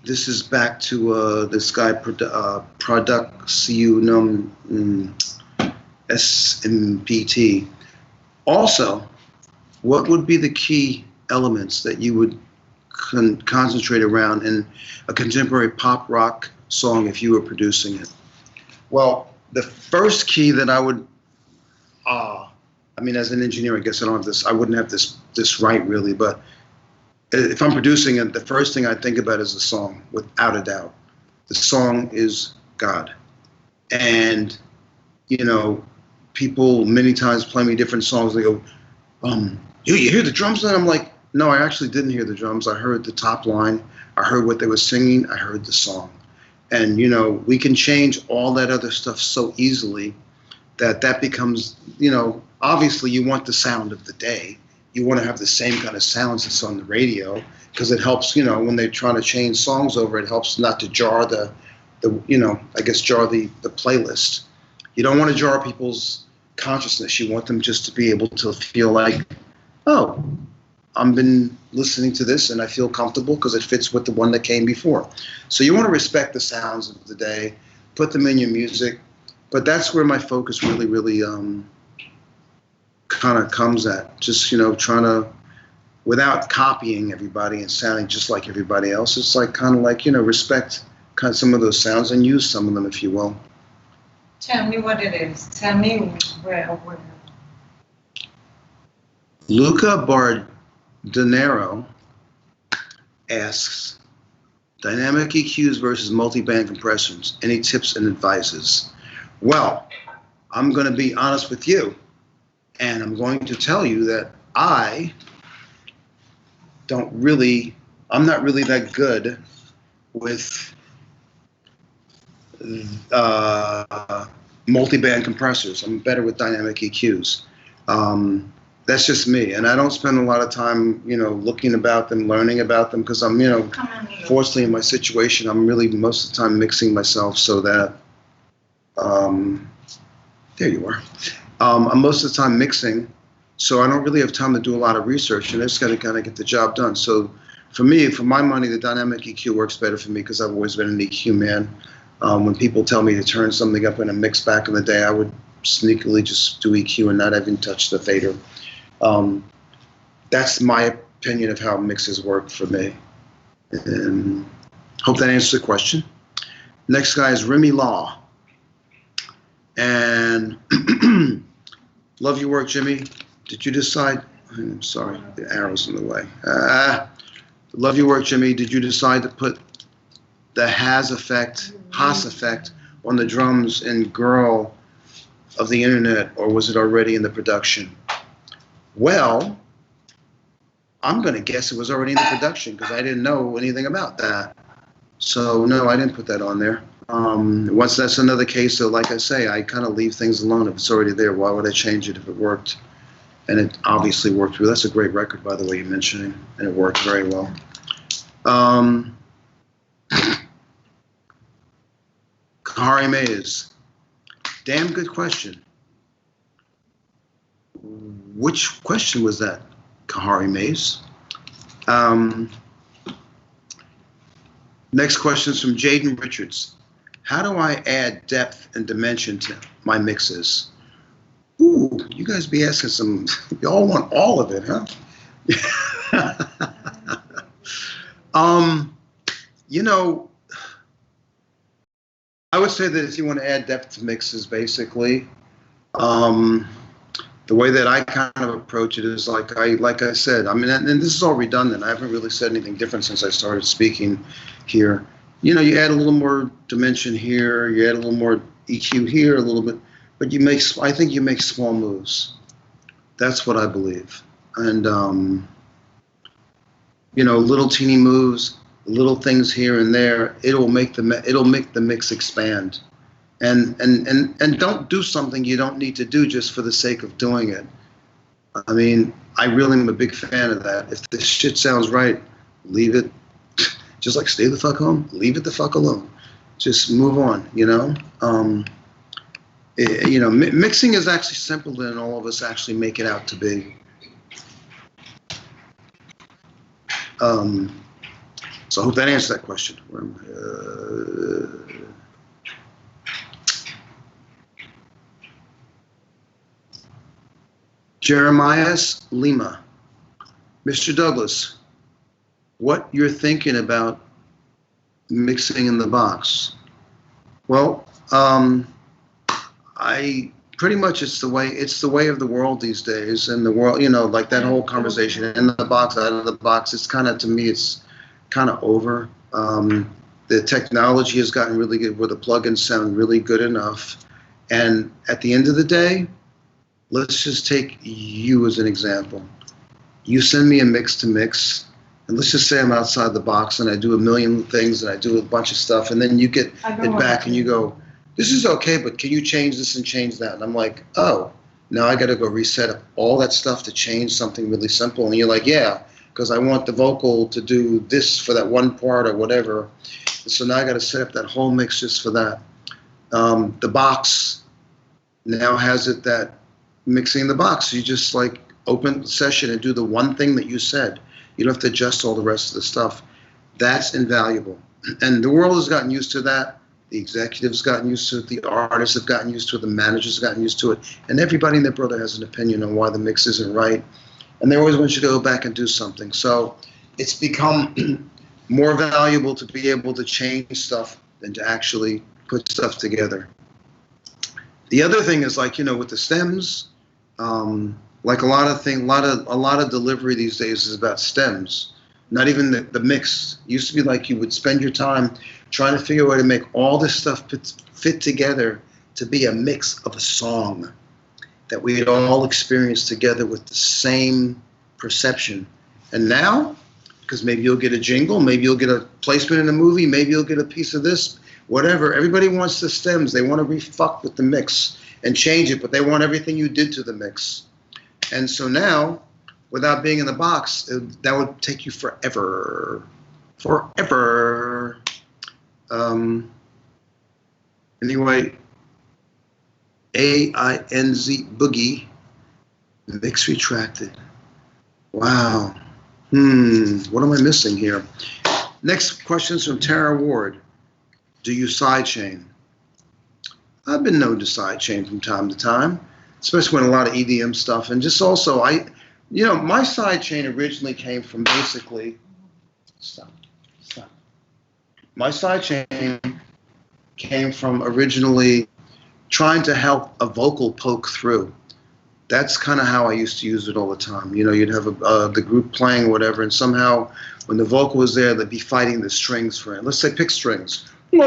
This is back to this guy, Productionum SMPT. Also, what would be the key elements that you would concentrate around in a contemporary pop rock song if you were producing it? Well, the first key that I would, as an engineer, I guess I don't have this, I wouldn't have this right really, but if I'm producing it, the first thing I think about is the song, without a doubt. The song is God. And, people many times play me different songs. They go, you hear the drums? And I'm like, no, I actually didn't hear the drums. I heard the top line. I heard what they were singing. I heard the song. And, we can change all that other stuff so easily that becomes, obviously you want the sound of the day. You want to have the same kind of sounds that's on the radio, because it helps, when they're trying to change songs over, it helps not to jar jar the playlist. You don't want to jar people's consciousness. You want them just to be able to feel like, oh, I've been listening to this and I feel comfortable because it fits with the one that came before. So you want to respect the sounds of the day, put them in your music, but that's where my focus really, really kind of comes at. Just, trying to, without copying everybody and sounding just like everybody else, it's like kind of like, respect kind of some of those sounds and use some of them, if you will. Tell me what it is. Tell me where. Luca Bardenero asks, dynamic EQs versus multi-band compressors, any tips and advices? Well, I'm going to be honest with you, and I'm going to tell you that I'm not really that good with multi-band compressors. I'm better with dynamic EQs. That's just me, and I don't spend a lot of time, looking about them, learning about them, because I'm, fortunately in my situation, I'm really most of the time mixing myself so that, there you are. I'm most of the time mixing, so I don't really have time to do a lot of research, and I just got to kind of get the job done. So for me, for my money, the dynamic EQ works better for me because I've always been an EQ man. When people tell me to turn something up in a mix back in the day, I would sneakily just do EQ and not even touch the fader. That's my opinion of how mixes work for me. And hope that answers the question. Next guy is Remy Law. And love your work, Jimmy. Did you decide? I'm sorry, the arrow's in the way. Love your work, Jimmy. Did you decide to put the Haas effect on the drums in Girl of the Internet, or was it already in the production? Well, I'm going to guess it was already in the production because I didn't know anything about that. So, no, I didn't put that on there. Once that's another case, so like I say, I kind of leave things alone. If it's already there, why would I change it if it worked? And it obviously worked. That's a great record, by the way, you're mentioning, and it worked very well. Kahari Mays. Damn good question. Which question was that, Kahari Mays? Next question is from Jaden Richards. How do I add depth and dimension to my mixes? Ooh, you guys be asking some, you all want all of it, huh? You know, I would say that if you want to add depth to mixes, basically, the way that I kind of approach it is like I said, I mean, and this is all redundant. I haven't really said anything different since I started speaking here. You know, you add a little more dimension here, you add a little more EQ here, a little bit, but I think you make small moves. That's what I believe. And, you know, little teeny moves, little things here and there, it'll make the mix expand. And don't do something you don't need to do just for the sake of doing it. I mean, I really am a big fan of that. If this shit sounds right, leave it. Just like stay the fuck home, leave it the fuck alone. Just move on, you know? You know, mixing is actually simpler than all of us actually make it out to be. So I hope that answers that question. Where am I? Jeremias Lima. Mr. Douglas, what you're thinking about mixing in the box? Well, I pretty much it's the way of the world these days, and the world, you know, like that whole conversation in the box, out of the box. It's kind of, to me, it's kind of over. The technology has gotten really good where the plugins sound really good enough, and at the end of the day, let's just take you as an example. You send me a mix to mix, and let's just say I'm outside the box and I do a million things and I do a bunch of stuff, and then you get it back and you go, this is okay, but can you change this and change that? And I'm like, oh, now I got to go reset up all that stuff to change something really simple. And you're like, yeah, because I want the vocal to do this for that one part or whatever. So now I got to set up that whole mix just for that. The box now has it that mixing the box, you just like open the session and do the one thing that you said. You don't have to adjust all the rest of the stuff. That's invaluable. And the world has gotten used to that. The executives gotten used to it. The artists have gotten used to it. The managers have gotten used to it. And everybody and their brother has an opinion on why the mix isn't right. And they always want you to go back and do something. So it's become more valuable to be able to change stuff than to actually put stuff together. The other thing is, like, you know, with the stems, like a lot of delivery these days is about stems. Not even the mix. It used to be like you would spend your time trying to figure out a way to make all this stuff fit together to be a mix of a song that we had all experienced together with the same perception. And now, because maybe you'll get a jingle, maybe you'll get a placement in a movie, maybe you'll get a piece of this, whatever. Everybody wants the stems. They want to re-fuck with the mix and change it, but they want everything you did to the mix. And so now, without being in the box, that would take you forever. Forever. Anyway, AINZ Boogie, mix retracted. Wow. What am I missing here? Next question is from Tara Ward. Do you sidechain? I've been known to sidechain from time to time, especially when a lot of EDM stuff, and just also You know, my side chain originally came from basically, stop. My side chain came from originally trying to help a vocal poke through. That's kind of how I used to use it all the time. You know, you'd have the group playing or whatever, and somehow when the vocal was there, they'd be fighting the strings for it. Let's say pick strings. And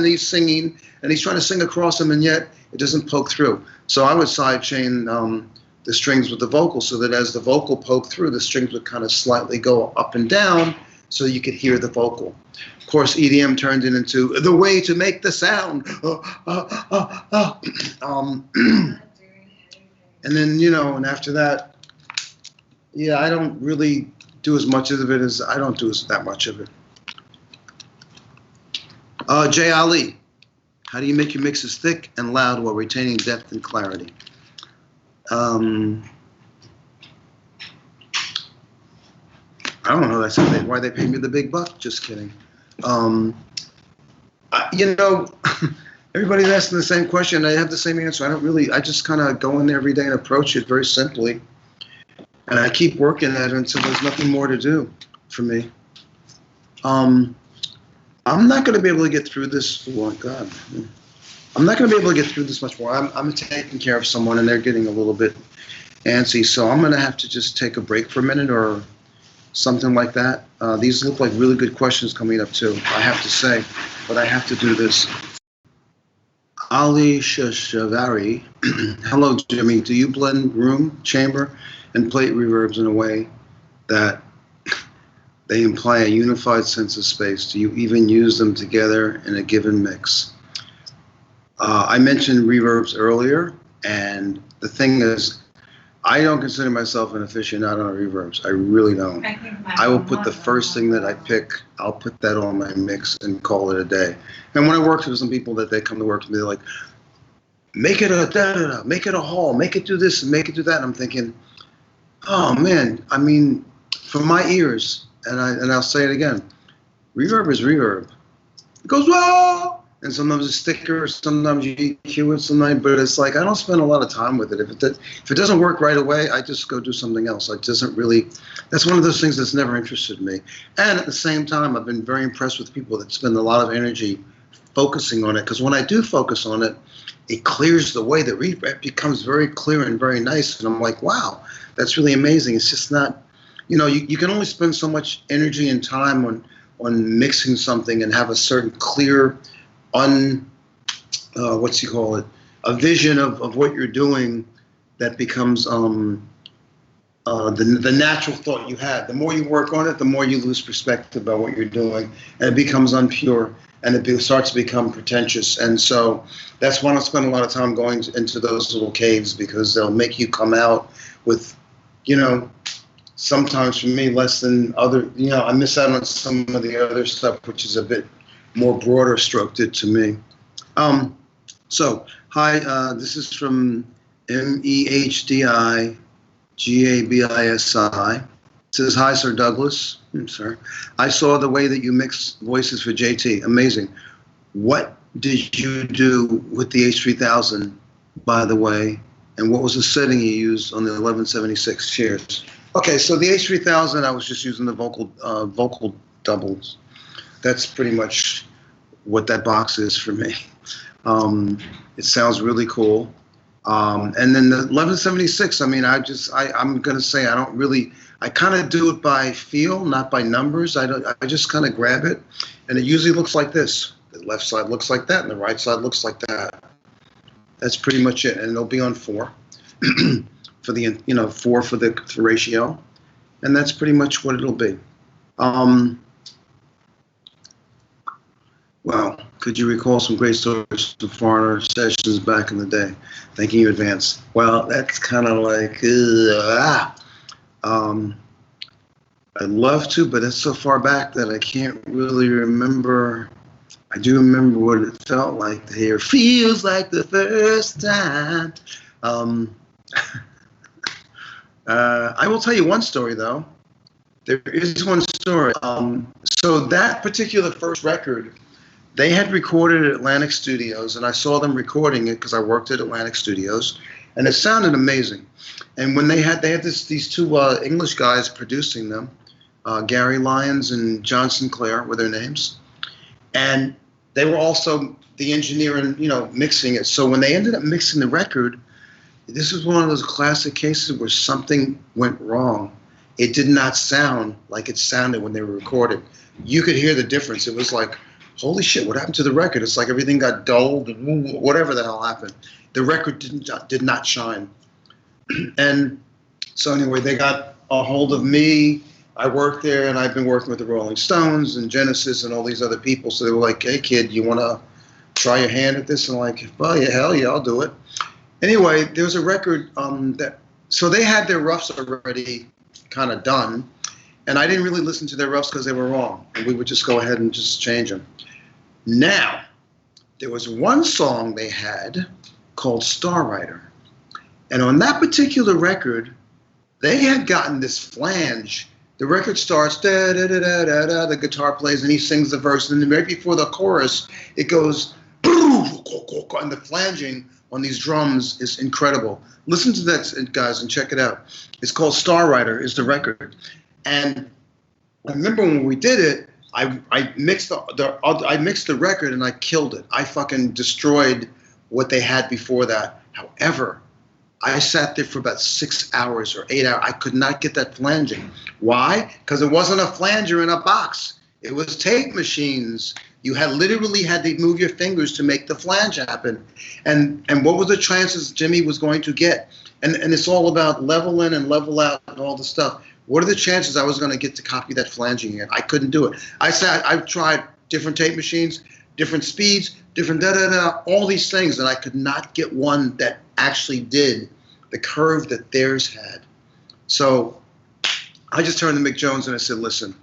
he's singing, and he's trying to sing across them, and yet it doesn't poke through. So I would sidechain the strings with the vocal so that as the vocal poked through, the strings would kind of slightly go up and down so you could hear the vocal. Of course, EDM turned it into the way to make the sound. And then, you know, and after that, yeah, I don't really do as much of it as, I don't do that much of it. Jay Ali, how do you make your mixes thick and loud while retaining depth and clarity? I don't know. That's why they pay me the big buck. Just kidding. You know, everybody's asking the same question. I have the same answer. I just kind of go in there every day and approach it very simply. And I keep working at it until there's nothing more to do for me. I'm not going to be able to get through this. Oh, God. I'm not going to be able to get through this much more. I'm taking care of someone, and they're getting a little bit antsy. So I'm going to have to just take a break for a minute or something like that. These look like really good questions coming up, too, I have to say. But I have to do this. Ali Shashavari. Hello, Jimmy. Do you blend room, chamber, and plate reverbs in a way that they imply a unified sense of space? Do you even use them together in a given mix? I mentioned reverbs earlier, and the thing is, I don't consider myself an aficionado on reverbs. I really don't. I will put the first thing that I pick, I'll put that on my mix and call it a day. And when I work with some people that they come to work with me, they're like, make it a da-da-da, make it a hall, make it do this and make it do that. And I'm thinking, oh man, I mean, for my ears, and I'll say it again, reverb is reverb. It goes, whoa! And sometimes it's thicker, sometimes you EQ it, sometimes, but it's like, I don't spend a lot of time with it. If it doesn't work right away, I just go do something else. It doesn't really, that's one of those things that's never interested me. And at the same time, I've been very impressed with people that spend a lot of energy focusing on it, because when I do focus on it, it clears the way. It becomes very clear and very nice. And I'm like, wow, that's really amazing. It's just not, you know, you can only spend so much energy and time on mixing something and have a certain clear, a vision of what you're doing that becomes the natural thought you had. The more you work on it, the more you lose perspective about what you're doing, and it becomes unpure, and it starts to become pretentious. And so that's why I spend a lot of time going into those little caves, because they'll make you come out with, you know, sometimes for me less than other, you know, I miss out on some of the other stuff, which is a bit more broader stroked to me. So, hi, this is from MEHDIGABISI. It says, hi, Sir Douglas. Sir. I saw the way that you mix voices for JT. Amazing. What did you do with the H3000, by the way? And what was the setting you used on the 1176? Cheers. Okay, so the H3000, I was just using the vocal doubles. That's pretty much what that box is for me. It sounds really cool. And then the 1176, I mean, I'm going to say I kind of do it by feel, not by numbers. I just kind of grab it, and it usually looks like this. The left side looks like that, and the right side looks like that. That's pretty much it, and it'll be on 4 for the, 4 for the ratio, and that's pretty much what it'll be. Well, could you recall some great stories from foreigner sessions back in the day? Thanking you in advance. Well, that's kind of like, I'd love to, but it's so far back that I can't really remember. I do remember what it felt like to hear "Feels Like the First Time." I will tell you one story, though. There is one story. So that particular first record, they had recorded at Atlantic Studios, and I saw them recording it because I worked at Atlantic Studios, and it sounded amazing. And when they had these two English guys producing them, Gary Lyons and John Sinclair were their names, and they were also the engineer and mixing it. So when they ended up mixing the record, this was one of those classic cases where something went wrong. It did not sound like it sounded when they were recorded. You could hear the difference. It was like, holy shit, what happened to the record? It's like everything got dulled and whatever the hell happened. The record did not shine. And so anyway, they got a hold of me. I worked there, and I've been working with the Rolling Stones and Genesis and all these other people. So they were like, hey, kid, you want to try your hand at this? And I'm like, well, yeah, hell yeah, I'll do it. Anyway, there was a record so they had their roughs already kind of done, and I didn't really listen to their roughs because they were wrong, and we would just go ahead and just change them. Now, there was one song they had called Star Rider. And on that particular record, they had gotten this flange. The record starts, da da da da da da, the guitar plays and he sings the verse, and then right before the chorus, it goes, and the flanging on these drums is incredible. Listen to that, guys, and check it out. It's called Star Rider, is the record. And I remember when we did it, I mixed the record and I killed it. I fucking destroyed what they had before that. However, I sat there for about 6 hours or 8 hours. I could not get that flanging. Why? Because it wasn't a flanger in a box. It was tape machines. You had literally had to move your fingers to make the flange happen. And what were the chances Jimmy was going to get? And it's all about level in and level out and all the stuff. What are the chances I was going to get to copy that flanging again? I couldn't do it. I've tried different tape machines, different speeds, different da-da-da, all these things, and I could not get one that actually did the curve that theirs had. So I just turned to Mick Jones and I said, listen,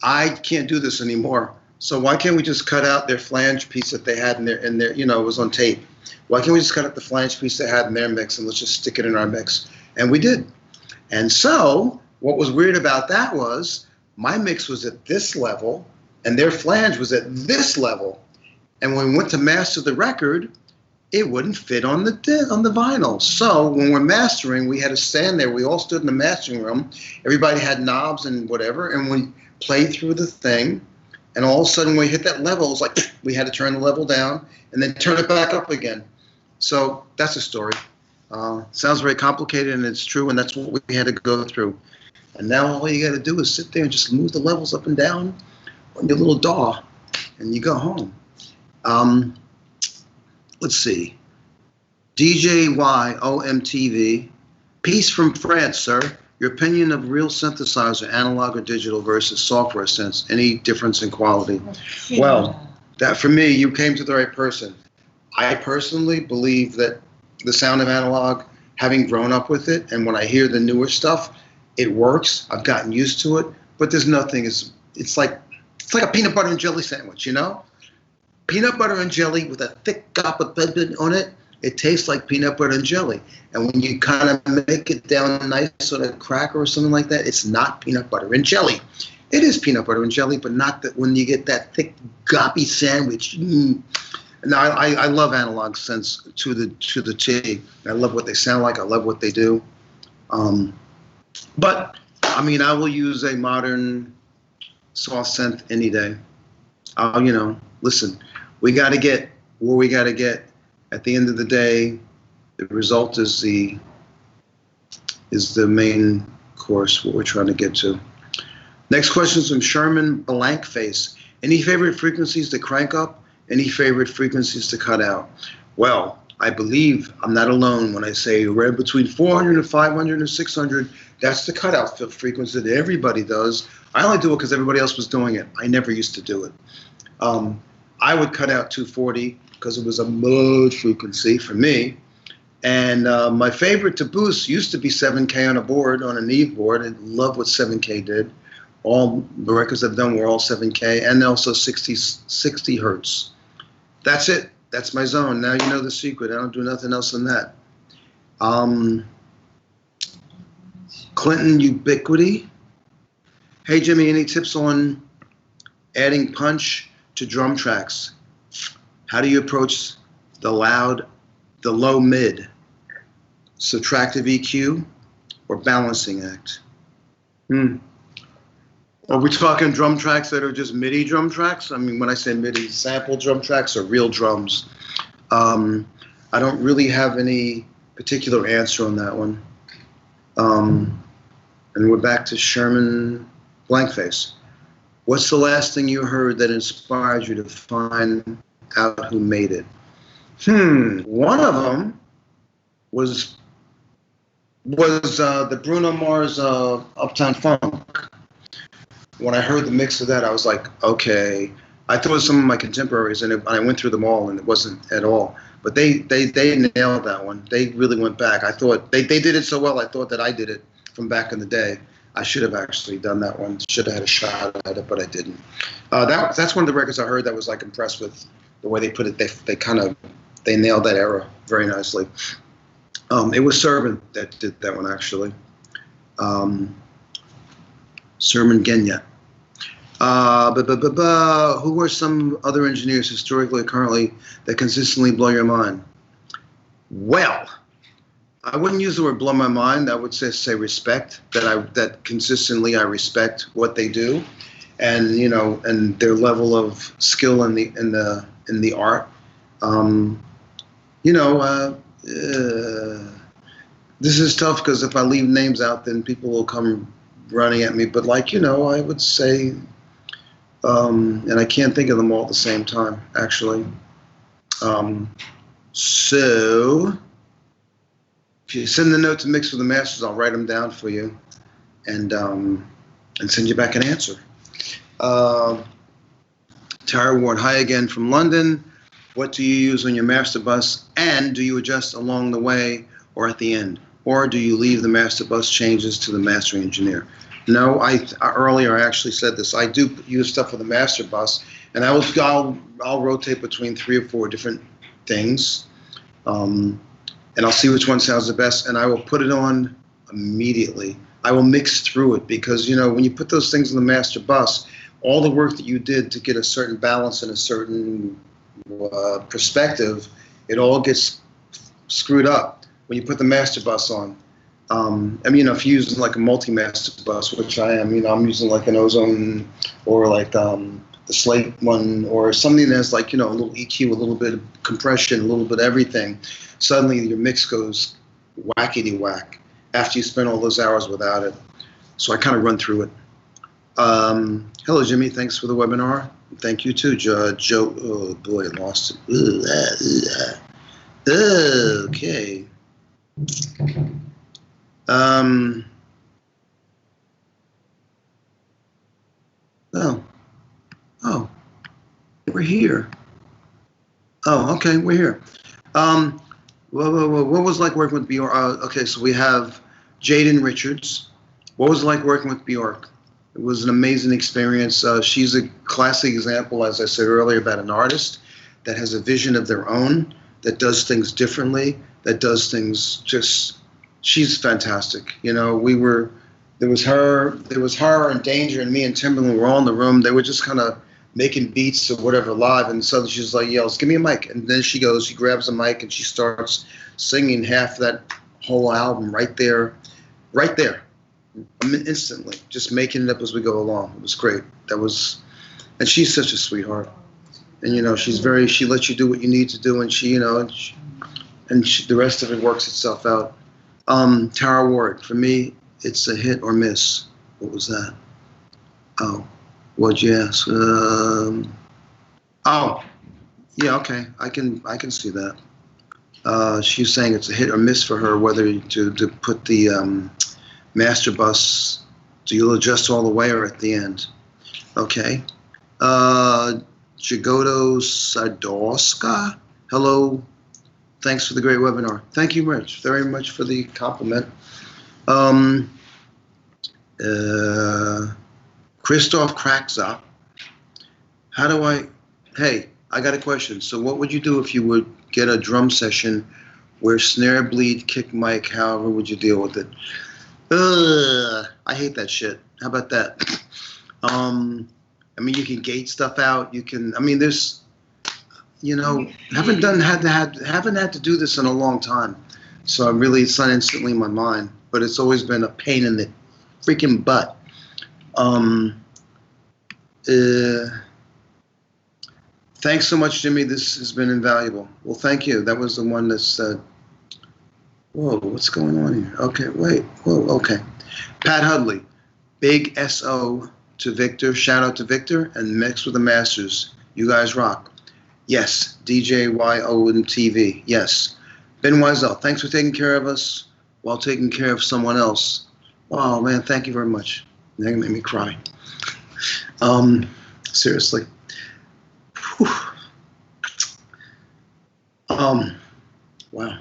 I can't do this anymore. So why can't we just cut out their flange piece that they had in their it was on tape. Why can't we just cut out the flange piece they had in their mix and let's just stick it in our mix? And we did. And so what was weird about that was my mix was at this level and their flange was at this level. And when we went to master the record, it wouldn't fit on the vinyl. So when we're mastering, we had to stand there. We all stood in the mastering room. Everybody had knobs and whatever, and we played through the thing. And all of a sudden, when we hit that level, it was like we had to turn the level down and then turn it back up again. So that's the story. Sounds very complicated, and it's true, and that's what we had to go through. And now all you got to do is sit there and just move the levels up and down on your little DAW, and you go home. Let's see. DJYOMTV. Peace from France, sir. Your opinion of real synthesizer, analog or digital versus software sense. Any difference in quality? Well, that for me, you came to the right person. I personally believe that the sound of analog, having grown up with it, and when I hear the newer stuff, it works. I've gotten used to it, but there's nothing. It's like a peanut butter and jelly sandwich, you know? Peanut butter and jelly with a thick goblet on it, it tastes like peanut butter and jelly. And when you kind of make it down nice on a cracker or something like that, it's not peanut butter and jelly. It is peanut butter and jelly, but not that when you get that thick goppy sandwich. Now, I love analog sense to the T. I love what they sound like. I love what they do. But I mean, I will use a modern soft synth any day. Listen, we got to get where we got to get. At the end of the day, the result is the main course, what we're trying to get to. Next question is from Sherman Blankface. Any favorite frequencies to crank up? Any favorite frequencies to cut out? Well, I believe I'm not alone when I say right between 400 and 500 and 600. That's the cutout frequency that everybody does. I only do it because everybody else was doing it. I never used to do it. I would cut out 240 because it was a mode frequency for me. And my favorite to boost used to be 7K on a board, on a Neve board. I love what 7K did. All the records I've done were all 7K and also 60 hertz. That's it. That's my zone. Now you know the secret. I don't do nothing else than that. Clinton Ubiquity. Hey, Jimmy, any tips on adding punch to drum tracks? How do you approach the low mid? subtractive EQ, or balancing act? Are we talking drum tracks that are just MIDI drum tracks? I mean, when I say MIDI, sample drum tracks or real drums? I don't really have any particular answer on that one. And we're back to Sherman Blankface. What's the last thing you heard that inspired you to find out who made it? One of them was the Bruno Mars Uptown Funk. When I heard the mix of that, I was like, okay. I thought it was some of my contemporaries, and I went through them all, and it wasn't at all. But they nailed that one. They really went back. I thought they did it so well. I thought that I did it from back in the day. I should have actually done that one. Should have had a shot at it, but I didn't. That's one of the records I heard that was like impressed with the way they put it. They nailed that era very nicely. It was Serban that did that one actually. Serban Genya. Who are some other engineers historically or currently that consistently blow your mind? Well, I wouldn't use the word blow my mind. I would say respect. That consistently I respect what they do, and and their level of skill in the art. This is tough because if I leave names out, then people will come running at me. But I would say. And I can't think of them all at the same time, actually. So, if you send the note to Mix with the Masters, I'll write them down for you, and send you back an answer. Tara Ward, hi again from London. What do you use on your master bus, and do you adjust along the way or at the end, or do you leave the master bus changes to the mastering engineer? No, earlier I actually said this. I do use stuff for the master bus, and I'll rotate between 3 or 4 different things, and I'll see which one sounds the best, and I will put it on immediately. I will mix through it because when you put those things in the master bus, all the work that you did to get a certain balance and a certain perspective, it all gets screwed up when you put the master bus on. If you're using like a multi-master bus, which I am, I'm using like an Ozone or like the Slate one or something that's like, a little EQ, a little bit of compression, a little bit of everything. Suddenly your mix goes whackity-whack after you spend all those hours without it. So I kind of run through it. Hello, Jimmy. Thanks for the webinar. Thank you too, Joe. Oh boy, I lost it. Okay. Oh, we're here. Oh, okay, we're here. What was it like working with Bjork? Okay, so we have Jaden Richards. What was it like working with Bjork? It was an amazing experience. She's a classic example, as I said earlier, about an artist that has a vision of their own, that does things differently, that does things just. She's fantastic. There was her and Danger and me and Timberland were all in the room. They were just kind of making beats or whatever live, and suddenly she's like, yells, give me a mic. And then she grabs a mic and she starts singing half that whole album right there, instantly, just making it up as we go along. It was great. And she's such a sweetheart. And she lets you do what you need to do, and the rest of it works itself out. Tara Ward, for me, it's a hit or miss. What was that? Oh, what'd you ask? Yeah, okay, I can see that. She's saying it's a hit or miss for her whether to put the master bus. Do you adjust all the way or at the end? Okay. Jagodo Sadorska, hello. Thanks for the great webinar. Thank you, Rich, very much for the compliment. Christoph Krakza. Hey, I got a question. So what would you do if you would get a drum session where snare bleed, kick mic, however would you deal with it? I hate that shit. How about that? You can gate stuff out. There's, haven't had to do this in a long time. So it's not instantly in my mind, but it's always been a pain in the freaking butt. Thanks so much, Jimmy. This has been invaluable. Well, thank you. That was the one that said, whoa, what's going on here? Okay, wait, whoa, okay. Pat Hudley, big SO to Victor. Shout out to Victor and Mix with the Masters. You guys rock. Yes, DJYO and TV. Yes. Ben Wiesel, thanks for taking care of us while taking care of someone else. Wow, man, thank you very much. That made me cry. Seriously. Whew. Wow.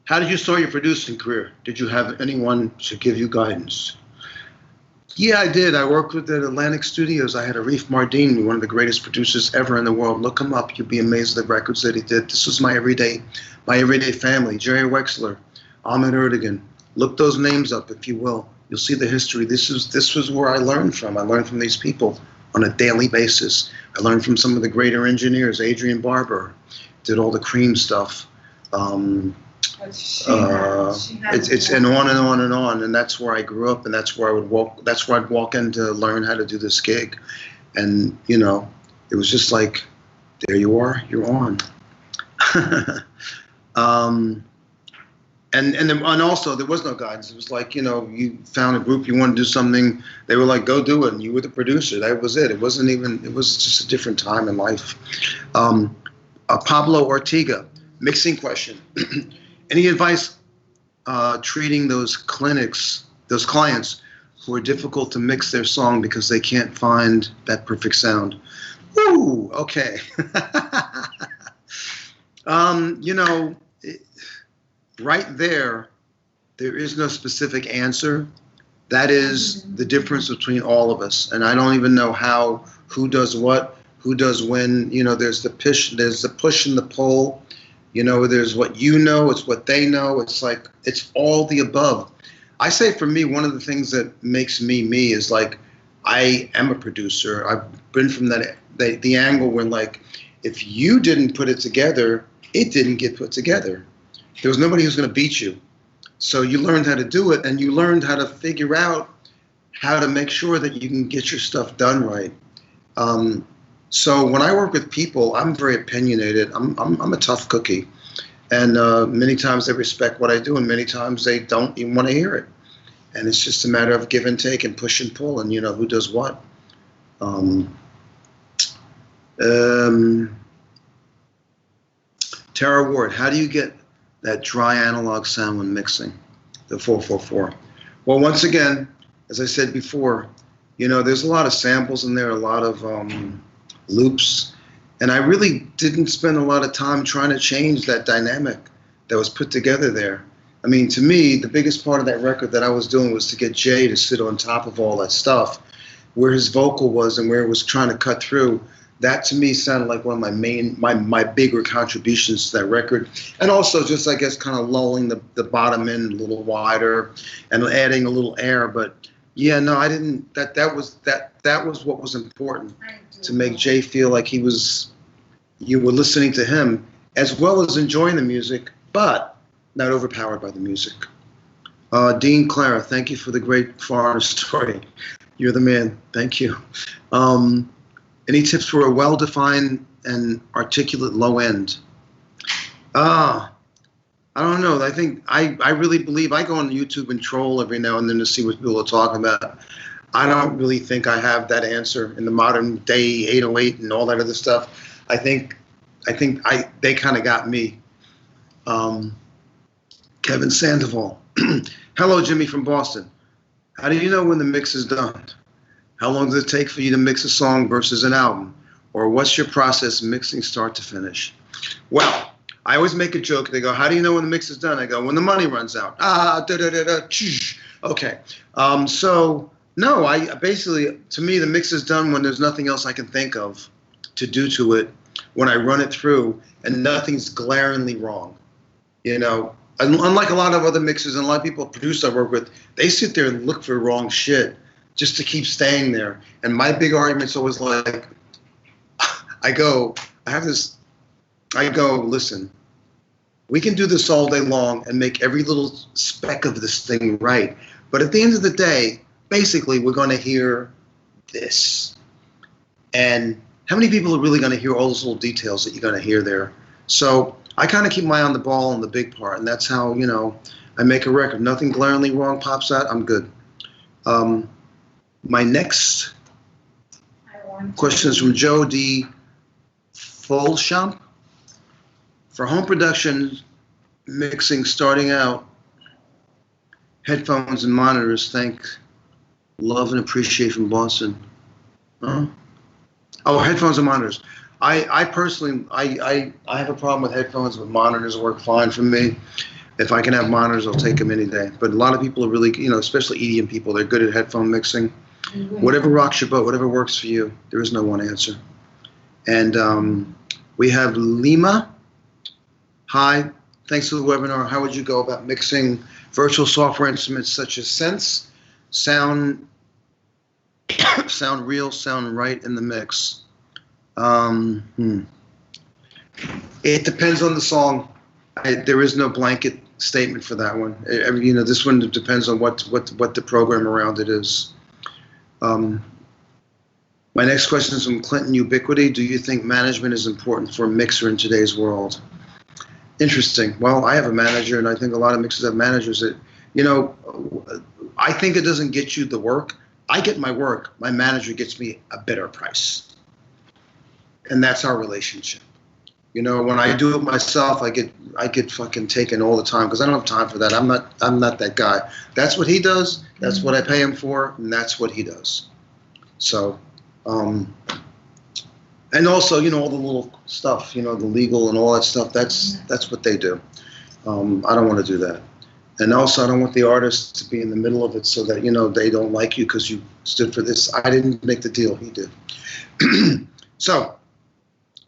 How did you start your producing career? Did you have anyone to give you guidance? Yeah, I did. I worked with at Atlantic Studios. I had Arif Mardin, one of the greatest producers ever in the world. Look him up. You'll be amazed at the records that he did. This was my everyday family. Jerry Wexler, Ahmet Erdogan. Look those names up, if you will. You'll see the history. This was where I learned from. I learned from these people on a daily basis. I learned from some of the greater engineers. Adrian Barber did all the Cream stuff. It's and on and on and on, and that's where I grew up, and that's where I would walk. That's where I'd walk in to learn how to do this gig, and it was just like, there you are, you're on. And also there was no guidance. It was like, you found a group, you want to do something, they were like, go do it, and you were the producer. That was it. It was just a different time in life. Pablo Ortega, mixing question. Any advice treating those clients who are difficult to mix their song because they can't find that perfect sound? Woo, okay. Right there is no specific answer. That is the difference between all of us. And I don't even know who does what, who does when. There's the push and the pull. There's what it's what they know. It's like, it's all the above. I say for me, one of the things that makes me me is like, I am a producer. I've been from the angle where, like, if you didn't put it together, it didn't get put together. There was nobody who's going to beat you. So you learned how to do it, and you learned how to figure out how to make sure that you can get your stuff done right. So when I work with people, I'm very opinionated. I'm a tough cookie, and many times they respect what I do, and many times they don't even want to hear it. And it's just a matter of give and take and push and pull, and who does what. Tara Ward, how do you get that dry analog sound when mixing the 444? Well, once again, as I said before, there's a lot of samples in there, a lot of loops, and I really didn't spend a lot of time trying to change that dynamic that was put together there. I mean, to me, the biggest part of that record that I was doing was to get Jay to sit on top of all that stuff, where his vocal was and where it was trying to cut through. That to me sounded like one of my bigger contributions to that record. And also just, I guess, kind of lulling the bottom end a little wider and adding a little air. But yeah, no, I didn't, that was what was important, to make Jay feel like you were listening to him as well as enjoying the music, but not overpowered by the music. Dean Clara, thank you for the great foreigner story. You're the man. Thank you. Any tips for a well-defined and articulate low end? I don't know. I think I really believe, I go on YouTube and troll every now and then to see what people are talking about. I don't really think I have that answer in the modern day 808 and all that other stuff. I think they kind of got me. Kevin Sandoval. Hello, Jimmy from Boston. How do you know when the mix is done? How long does it take for you to mix a song versus an album? Or what's your process mixing start to finish? Well, I always make a joke. They go, how do you know when the mix is done? I go, when the money runs out. Okay. So, no, I basically, to me, the mix is done when there's nothing else I can think of to do to it, when I run it through and nothing's glaringly wrong. Unlike a lot of other mixers and a lot of people, producers I work with, they sit there and look for wrong shit just to keep staying there. And my big argument's always like, I go, I have this, I go, listen, we can do this all day long and make every little speck of this thing right. But at the end of the day, basically, we're going to hear this. And how many people are really going to hear all those little details that you're going to hear there? So I kind of keep my eye on the ball on the big part. And that's how, you know, I make a record. Nothing glaringly wrong pops out. I'm good. My next question is from Joe D. Folchamp. For home production mixing starting out, headphones and monitors, thank, love and appreciate from Boston. Huh? Oh, headphones and monitors. I personally, I have a problem with headphones, but monitors work fine for me. If I can have monitors, I'll take them any day. But a lot of people are really, you know, especially EDM people, they're good at headphone mixing. Whatever rocks your boat, whatever works for you. There is no one answer. And we have Lima. Hi, thanks for the webinar. How would you go about mixing virtual software instruments such as Sense, sound real, sound right in the mix? It depends on the song. There is no blanket statement for that one. You know, this one depends on what the program around it is. My next question is from Clinton Ubiquity. Do you think management is important for a mixer in today's world? Interesting. Well, I have a manager, and I think a lot of mixers have managers that, you know, I think it doesn't get you the work. I get my work. My manager gets me a better price. And that's our relationship. You know, when I do it myself, I get fucking taken all the time because I don't have time for that. I'm not that guy. That's what he does. That's what I pay him for, and that's what he does. So, and also, you know, all the little stuff, you know, the legal and all that stuff. That's what they do. I don't want to do that. And also, I don't want the artist to be in the middle of it so that, you know, they don't like you because you stood for this. I didn't make the deal. He did. So,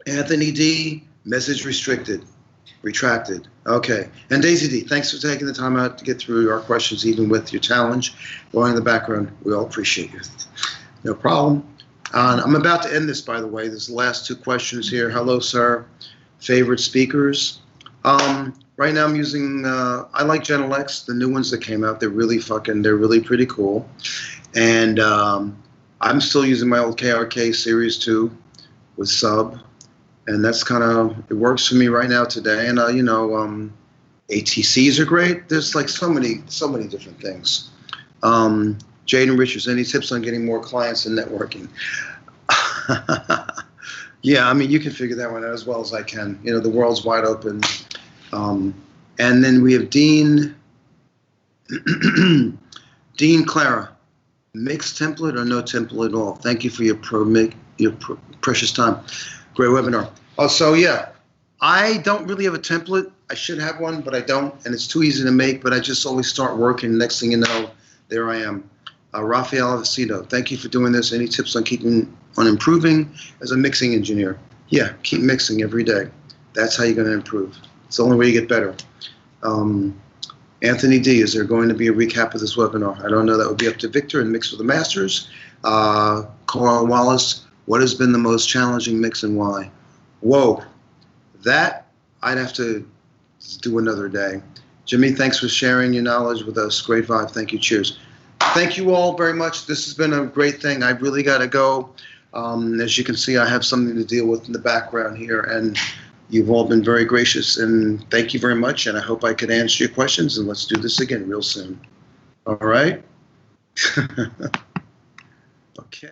Anthony D, message retracted. Okay. And Daisy D, thanks for taking the time out to get through our questions, even with your challenge going in the background. We all appreciate you. No problem. I'm about to end this, by the way. There's the last two questions here. Hello, sir. Favorite speakers? Right now I'm using, I like Genelex, the new ones that came out. They're really pretty cool. And I'm still using my old KRK Series 2 with sub. And that's kind of, it works for me right now today. And, you know, ATCs are great. There's like so many different things. Jaden Richards, any tips on getting more clients and networking? Yeah, I mean, you can figure that one out as well as I can. You know, the world's wide open. And then we have Dean Clara. Mixed template or no template at all? Thank you for your precious time. Great webinar. Oh, so yeah, I don't really have a template. I should have one, but I don't, and it's too easy to make, but I just always start working. Next thing you know, there I am. Rafael Avicino, thank you for doing this. Any tips on improving as a mixing engineer? Yeah, keep mixing every day. That's how you're going to improve. It's the only way you get better. Anthony D, is there going to be a recap of this webinar? I don't know. That would be up to Victor and Mix with the Masters. Carl Wallace, what has been the most challenging mix and why? Whoa, that I'd have to do another day. Jimmy, thanks for sharing your knowledge with us. Great vibe. Thank you. Cheers. Thank you all very much. This has been a great thing. I really got to go. As you can see, I have something to deal with in the background here, and you've all been very gracious, and thank you very much, and I hope I could answer your questions, and let's do this again real soon. All right? Okay.